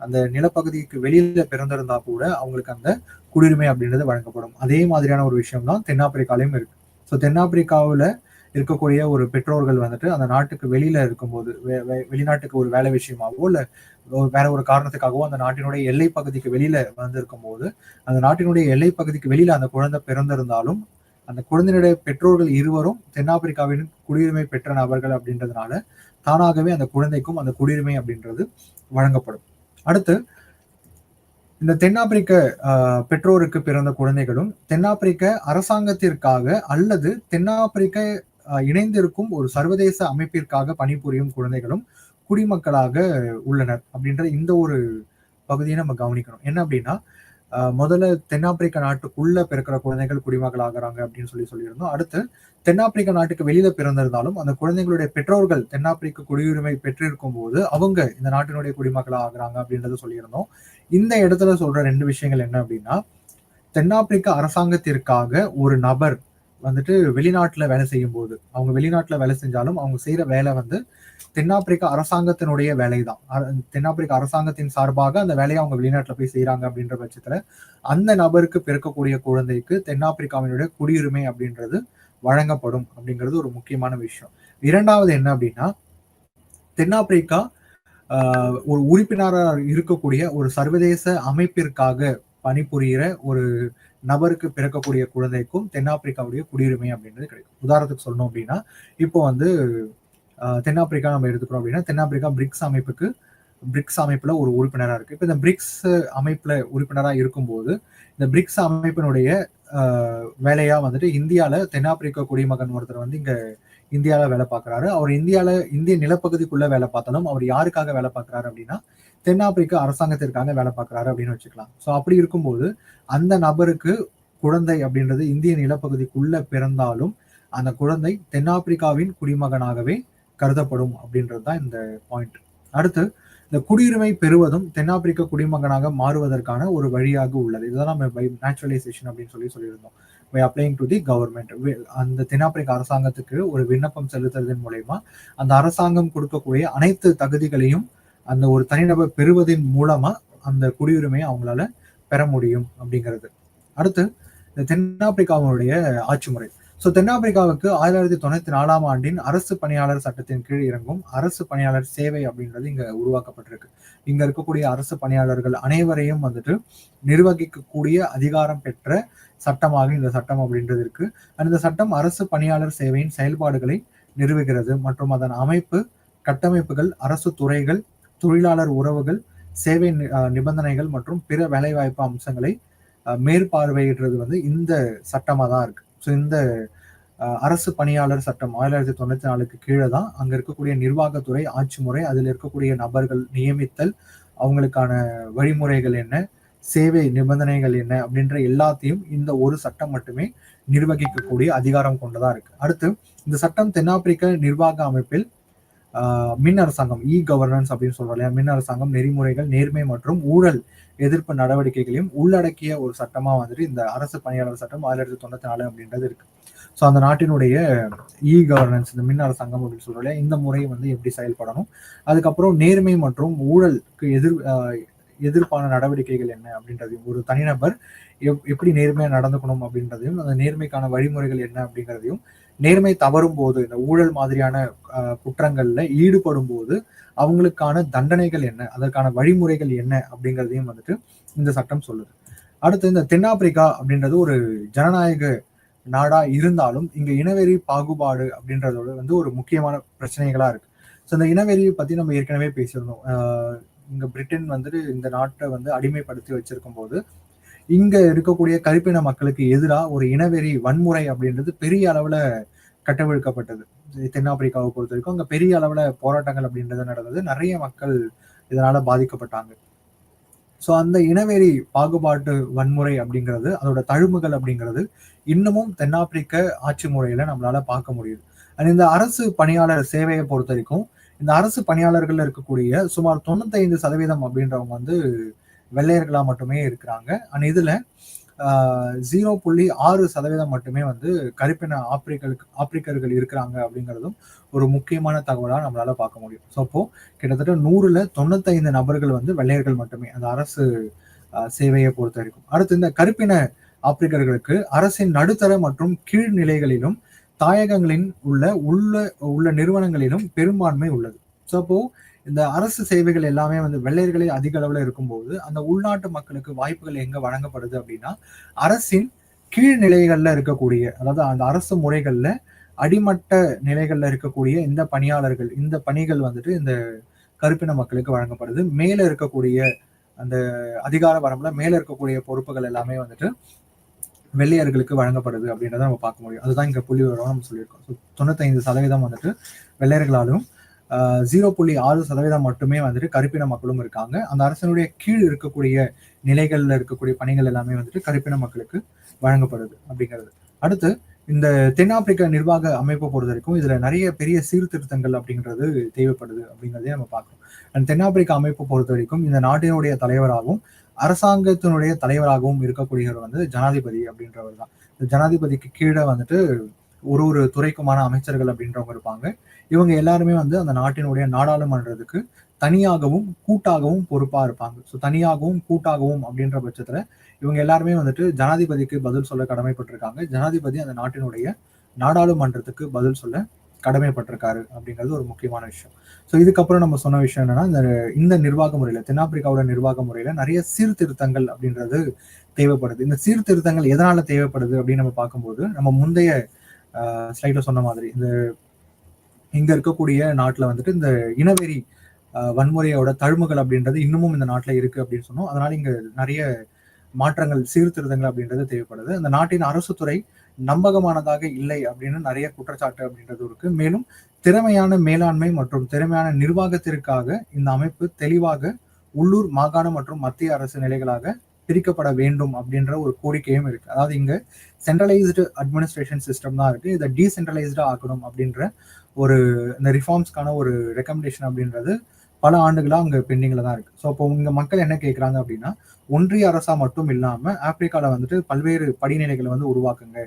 அந்த நிலப்பகுதிக்கு வெளியில பிறந்திருந்தா கூட அவங்களுக்கு அந்த குடியுரிமை அப்படின்றது வழங்கப்படும். அதே மாதிரியான ஒரு விஷயம் தான் தென்னாப்பிரிக்காலையும் இருக்கு. ஸோ தென்னாப்பிரிக்காவில் இருக்கக்கூடிய ஒரு பெற்றோர்கள் வந்துட்டு அந்த நாட்டுக்கு வெளியில இருக்கும்போது வெளிநாட்டுக்கு ஒரு வேலை விஷயமாகவோ இல்ல வேற ஒரு காரணத்துக்காகவோ அந்த நாட்டினுடைய எல்லை பகுதிக்கு வெளியில வந்திருக்கும் போது அந்த நாட்டினுடைய எல்லை பகுதிக்கு வெளியில அந்த குழந்தை பிறந்திருந்தாலும் அந்த குழந்தையினுடைய பெற்றோர்கள் இருவரும் தென்னாப்பிரிக்காவின் குடியுரிமை பெற்ற நபர்கள் அப்படின்றதுனால தானாகவே அந்த குழந்தைக்கும் அந்த குடியுரிமை அப்படின்றது வழங்கப்படும். அடுத்து இந்த தென்னாப்பிரிக்க பெற்றோருக்கு பிறந்த குழந்தைகளும் தென்னாப்பிரிக்க அரசாங்கத்திற்காக அல்லது தென்னாப்பிரிக்க இணைந்திருக்கும் ஒரு சர்வதேச அமைப்பிற்காக பணிபுரியும் குழந்தைகளும் குடிமக்களாக உள்ளனர் அப்படின்ற இந்த ஒரு பகுதியை நம்ம கவனிக்கணும். என்ன அப்படின்னா, முதல்ல தென்னாப்பிரிக்க நாட்டுக்குள்ள பிறக்கிற குழந்தைகள் குடிமக்கள் ஆகுறாங்க அப்படின்னு சொல்லியிருந்தோம். அடுத்து தென்னாப்பிரிக்க நாட்டுக்கு வெளியில பிறந்திருந்தாலும் அந்த குழந்தைகளுடைய பெற்றோர்கள் தென்னாப்பிரிக்க குடியுரிமை பெற்றிருக்கும் போது அவங்க இந்த நாட்டினுடைய குடிமக்களா ஆகுறாங்க அப்படின்றத சொல்லியிருந்தோம். இந்த இடத்துல சொல்ற 2 விஷயங்கள் என்ன அப்படின்னா, தென்னாப்பிரிக்க அரசாங்கத்திற்காக ஒரு நபர் வந்துட்டு வெளிநாட்டுல வேலை செய்யும் போது அவங்க வெளிநாட்டுல வேலை செஞ்சாலும் அவங்க செய்யற வேலை வந்து தென்னாப்பிரிக்க அரசாங்கத்தினுடைய வேலைதான். தென்னாப்பிரிக்க அரசாங்கத்தின் சார்பாக அந்த வேலையை அவங்க வெளிநாட்டுல போய் செய்யறாங்க அப்படின்ற பட்சத்துல அந்த நபருக்கு பிறக்கக்கூடிய குழந்தைக்கு தென்னாப்பிரிக்காவினுடைய குடியுரிமை அப்படின்றது வழங்கப்படும் அப்படிங்கிறது ஒரு முக்கியமான விஷயம். 2வது என்ன அப்படின்னா, தென்னாப்பிரிக்கா ஒரு உறுப்பினராக இருக்கக்கூடிய ஒரு சர்வதேச அமைப்பிற்காக பணிபுரிகிற ஒரு நபருக்கு பிறக்கக்கூடிய குழந்தைக்கும் தென்னாப்பிரிக்காவுடைய குடியுரிமை அப்படின்றது கிடைக்கும். உதாரணத்துக்கு சொல்லணும் அப்படின்னா, இப்போ வந்து தென்னாப்பிரிக்கா நம்ம எடுத்துக்கிறோம் அப்படின்னா, தென்னாப்பிரிக்கா பிரிக்ஸ் அமைப்புல ஒரு உறுப்பினரா இருக்கு. இப்ப இந்த பிரிக்ஸ் அமைப்புல உறுப்பினரா இருக்கும்போது இந்த பிரிக்ஸ் அமைப்பினுடைய வேலையா வந்துட்டு இந்தியால தென்னாப்பிரிக்க குடிமகன் ஒருத்தர் வந்து இங்க இந்தியால வேலை பார்க்குறாரு. அவர் இந்திய நிலப்பகுதிக்குள்ள வேலை பார்த்தாலும் அவர் யாருக்காக வேலை பார்க்குறாரு அப்படின்னா தென்னாப்பிரிக்க அரசாங்கத்திற்காக வேலை பார்க்குறாரு அப்படின்னு வச்சுக்கலாம். ஸோ அப்படி இருக்கும்போது அந்த நபருக்கு குழந்தை அப்படின்றது இந்திய நிலப்பகுதிக்குள்ள பிறந்தாலும் அந்த குழந்தை தென்னாப்பிரிக்காவின் குடிமகனாகவே கருதப்படும் அப்படின்றது தான் இந்த பாயிண்ட். அடுத்து இந்த குடியுரிமை பெறுவதும் தென்னாப்பிரிக்க குடிமகனாக மாறுவதற்கான ஒரு வழியாக உள்ளது. இதுதான் நம்ம பை நேச்சுரலைசேஷன் அப்படின்னு சொல்லியிருந்தோம். By applying to the government. அந்த தென்னாப்பிரிக்க அரசாங்கத்துக்கு ஒரு விண்ணப்பம் செலுத்துறதன் மூலயமா அந்த அரசாங்கம் கொடுக்கக்கூடிய அனைத்து தகுதிகளையும் அந்த ஒரு தனிநபர் பெறுவதன் மூலமா அந்த குடியுரிமையை அவங்களால பெற முடியும் அப்படிங்கிறது. அடுத்து இந்த தென்னாப்பிரிக்காவுடைய ஆட்சி முறை. ஸோ தென்னாப்பிரிக்காவுக்கு 1994 ஆண்டின் அரசு பணியாளர் சட்டத்தின் கீழ் இறங்கும் அரசு பணியாளர் சேவை அப்படின்றது இங்க உருவாக்கப்பட்டிருக்கு. இங்க இருக்கக்கூடிய அரசு பணியாளர்கள் அனைவரையும் வந்துட்டு நிர்வகிக்கக்கூடிய அதிகாரம் பெற்ற சட்டமாக இந்த சட்டம் அப்படின்றது இருக்கு. அந்த சட்டம் அரசு பணியாளர் சேவையின் செயல்பாடுகளை நிறுவுகிறது மற்றும் அதன் அமைப்பு, கட்டமைப்புகள், அரசு துறைகள், தொழிலாளர் உறவுகள், சேவை நிபந்தனைகள் மற்றும் பிற வேலைவாய்ப்பு அம்சங்களை மேற்பார்வையிடுறது வந்து இந்த சட்டமா தான் இருக்கு. ஸோ இந்த அரசு பணியாளர் சட்டம் 1994க்கு கீழே தான் அங்க இருக்கக்கூடிய நிர்வாகத்துறை, ஆட்சி முறை, அதில் இருக்கக்கூடிய நபர்கள் நியமித்தல், அவங்களுக்கான வழிமுறைகள் என்ன, சேவை நிபந்தனைகள் என்ன அப்படின்ற எல்லாத்தையும் இந்த ஒரு சட்டம் மட்டுமே நிர்வகிக்கக்கூடிய அதிகாரம் கொண்டதா இருக்கு. அடுத்து இந்த சட்டம் தென்னாப்பிரிக்க நிர்வாக அமைப்பில் மின் அரசாங்கம், இ கவர்னன்ஸ் அப்படின்னு சொல்றோம் இல்லையா, மின் அரசாங்கம், நெறிமுறைகள், நேர்மை மற்றும் ஊழல் எதிர்ப்பு நடவடிக்கைகளையும் உள்ளடக்கிய ஒரு சட்டமா வந்துட்டு இந்த அரசு பணியாளர் சட்டம் 1994 அப்படின்றது இருக்கு. ஸோ அந்த நாட்டினுடைய இ கவர்னன்ஸ், இந்த மின் அரசாங்கம் அப்படின்னு சொல்றோம் இல்லையா, இந்த முறை வந்து எப்படி செயல்படணும், அதுக்கப்புறம் நேர்மை மற்றும் ஊழலுக்கு எதிர்ப்பான நடவடிக்கைகள் என்ன அப்படின்றதையும், ஒரு தனிநபர் எப்படி நேர்மையா நடந்துக்கணும் அப்படின்றதையும், அந்த நேர்மைக்கான வழிமுறைகள் என்ன அப்படிங்கிறதையும், நேர்மை தவறும் போது இந்த ஊழல் மாதிரியான குற்றங்கள்ல ஈடுபடும் போது அவங்களுக்கான தண்டனைகள் என்ன, அதற்கான வழிமுறைகள் என்ன அப்படிங்கிறதையும் வந்துட்டு இந்த சட்டம் சொல்லுது. அடுத்து இந்த தென்னாப்பிரிக்கா அப்படின்றது ஒரு ஜனநாயக நாடா இருந்தாலும் இங்க இனவெறி பாகுபாடு அப்படின்றதோட வந்து ஒரு முக்கியமான பிரச்சனைகளா இருக்கு. ஸோ இந்த இனவெறியை பத்தி நம்ம ஏற்கனவே பேசியிருந்தோம். இங்க பிரிட்டன் வந்துட்டு இந்த நாட்டை வந்து அடிமைப்படுத்தி வச்சிருக்கும் போது இங்க இருக்கக்கூடிய கருப்பின மக்களுக்கு எதிராக ஒரு இனவெறி வன்முறை அப்படின்றது பெரிய அளவுல கட்டவிழ்க்கப்பட்டது. தென்னாப்பிரிக்காவை பொறுத்த வரைக்கும் அங்க பெரிய அளவுல போராட்டங்கள் அப்படின்றது நடந்தது. நிறைய மக்கள் இதனால பாதிக்கப்பட்டாங்க. ஸோ அந்த இனவெறி பாகுபாட்டு வன்முறை அப்படிங்கிறது, அதோட தழும்புகள் அப்படிங்கிறது இன்னமும் தென்னாப்பிரிக்க ஆட்சி முறையில நம்மளால பார்க்க முடியுது. இந்த அரசு பணியாளர் சேவையை பொறுத்த வரைக்கும் இந்த அரசு பணியாளர்கள் இருக்கக்கூடிய சுமார் 95% அப்படின்றவங்க வந்து வெள்ளையர்களா மட்டுமே இருக்கிறாங்க. அண்ட் இதுல 0.6% மட்டுமே வந்து கருப்பின ஆப்பிரிக்கர்கள் இருக்கிறாங்க அப்படிங்கிறதும் ஒரு முக்கியமான தகவலா நம்மளால பார்க்க முடியும். ஸோ அப்போ கிட்டத்தட்ட 100ல 95 நபர்கள் வந்து வெள்ளையர்கள் மட்டுமே அந்த அரசு சேவையை பொறுத்த வரைக்கும். அடுத்து இந்த கருப்பின ஆப்பிரிக்கர்களுக்கு அரசின் நடுத்தர மற்றும் கீழ்நிலைகளிலும் தாயகங்களின் உள்ள நிறுவனங்களிலும் பெரும்பான்மை உள்ளது. ஸோ அப்போ இந்த அரசு சேவைகள் எல்லாமே வந்து வெள்ளையர்களே அதிக அளவுல இருக்கும்போது அந்த உள்நாட்டு மக்களுக்கு வாய்ப்புகள் எங்க வழங்கப்படுது அப்படின்னா அரசின் கீழ்நிலைகள்ல இருக்கக்கூடிய, அதாவது அந்த அரசு முறைகள்ல அடிமட்ட நிலைகள்ல இருக்கக்கூடிய இந்த பணியாளர்கள், இந்த பணிகள் வந்துட்டு இந்த கருப்பின மக்களுக்கு வழங்கப்படுது. மேல இருக்கக்கூடிய அந்த அதிகார வரம்புல மேல இருக்கக்கூடிய பொறுப்புகள் எல்லாமே வந்துட்டு வெள்ளையர்களுக்கு வழங்கப்படுது அப்படின்றத நம்ம பார்க்க முடியும். அதுதான் இங்க புள்ளி விவரம் நம்ம சொல்லியிருக்கோம். 95% வந்துட்டு வெள்ளையர்களாலும் 0.6% மட்டுமே வந்துட்டு கருப்பின மக்களும் இருக்காங்க. அந்த அரசனுடைய கீழ் இருக்கக்கூடிய நிலைகள்ல இருக்கக்கூடிய பணிகள் எல்லாமே வந்துட்டு கருப்பின மக்களுக்கு வழங்கப்படுது அப்படிங்கிறது. அடுத்து இந்த தென்னாப்பிரிக்க நிர்வாக அமைப்பை பொறுத்த வரைக்கும் இதுல நிறைய பெரிய சீர்திருத்தங்கள் அப்படிங்கிறது தேவைப்படுது அப்படிங்கிறதே நம்ம பார்க்கணும். அண்ட் தென்னாப்பிரிக்க அமைப்பை பொறுத்த வரைக்கும் இந்த நாட்டினுடைய தலைவராகவும் அரசாங்கத்தினுடைய தலைவராகவும் இருக்கக்கூடியவர் வந்து ஜனாதிபதி அப்படின்றவர் தான். இந்த ஜனாதிபதிக்கு கீழே வந்துட்டு ஒரு துறைக்குமான அமைச்சர்கள் அப்படின்றவங்க இருப்பாங்க. இவங்க எல்லாருமே வந்து அந்த நாட்டினுடைய நாடாளுமன்றத்துக்கு தனியாகவும் கூட்டாகவும் பொறுப்பா இருப்பாங்க. ஸோ தனியாகவும் கூட்டாகவும் அப்படின்ற பட்சத்துல இவங்க எல்லாருமே வந்துட்டு ஜனாதிபதிக்கு பதில் சொல்ல கடமைப்பட்டிருக்காங்க. ஜனாதிபதி அந்த நாட்டினுடைய நாடாளுமன்றத்துக்கு பதில் சொல்ல கடமைப்பட்டிருக்காரு அப்படிங்கிறது ஒரு முக்கியமான விஷயம். ஸோ இதுக்கப்புறம் நம்ம சொன்ன விஷயம் என்னன்னா இந்த நிர்வாக முறையில, தென்னாப்பிரிக்காவோட நிர்வாக முறையில நிறைய சீர்திருத்தங்கள் அப்படின்றது தேவைப்படுது. இந்த சீர்திருத்தங்கள் எதனால தேவைப்படுது அப்படின்னு நம்ம பார்க்கும்போது நம்ம முந்தைய ஸ்லைட்ல சொன்ன மாதிரி இந்த இங்க இருக்கக்கூடிய நாட்டுல வந்துட்டு இந்த இனவெறி வன்முறையோட தழும்புகள் அப்படின்றது இன்னமும் இந்த நாட்டுல இருக்கு அப்படின்னு சொன்னோம். அதனால இங்க நிறைய மாற்றங்கள், சீர்திருத்தங்கள் அப்படின்றது தேவைப்படுது. அந்த நாட்டின் அரசு துறை நம்பகமானதாக இல்லை அப்படின்னு நிறைய குற்றச்சாட்டு அப்படின்றது இருக்கு. மேலும் திறமையான மேலாண்மை மற்றும் திறமையான நிர்வாகத்திற்காக இந்த அமைப்பு தெளிவாக உள்ளூர், மாகாண மற்றும் மத்திய அரசு நிலைகளாக பிரிக்கப்பட வேண்டும் அப்படின்ற ஒரு கோரிக்கையும் இருக்கு. அதாவது இங்க சென்ட்ரலைஸ்டு அட்மினிஸ்ட்ரேஷன் சிஸ்டம் தான் இருக்கு. இதை டீசென்ட்ரலைஸ்டா ஆக்கணும் அப்படின்ற ஒரு இந்த ரிஃபார்ம்ஸ்க்கான ஒரு ரெக்கமெண்டேஷன் அப்படின்றது பல ஆண்டுகளா அங்க பெண்டிங்ல தான் இருக்கு. ஸோ அப்போ இங்க மக்கள் என்ன கேட்கறாங்க அப்படின்னா, ஒன்றிய அரசா மட்டும் இல்லாம ஆப்பிரிக்கால வந்துட்டு பல்வேறு படிநிலைகளை வந்து உருவாக்குங்க,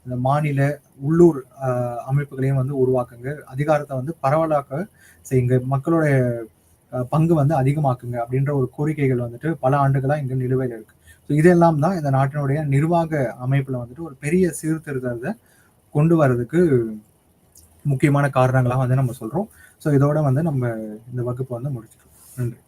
இந்த மாநில உள்ளூர் அமைப்புகளையும் வந்து உருவாக்குங்க, அதிகாரத்தை வந்து பரவலாக்க செய்யுங்க, மக்களுடைய பங்கு வந்து அதிகமாக்குங்க அப்படின்ற ஒரு கோரிக்கைகள் வந்துட்டு பல ஆண்டுகளா இங்க நிலுவையில் இருக்கு. ஸோ இதெல்லாம் தான் இந்த நாட்டினுடைய நிர்வாக அமைப்புல வந்துட்டு ஒரு பெரிய சீர்திருத்தத்தை கொண்டு வர்றதுக்கு முக்கியமான காரணங்களா வந்து நம்ம சொல்றோம். ஸோ இதோட வந்து நம்ம இந்த வகுப்பு வந்து முடிச்சிட்டோம். நன்றி.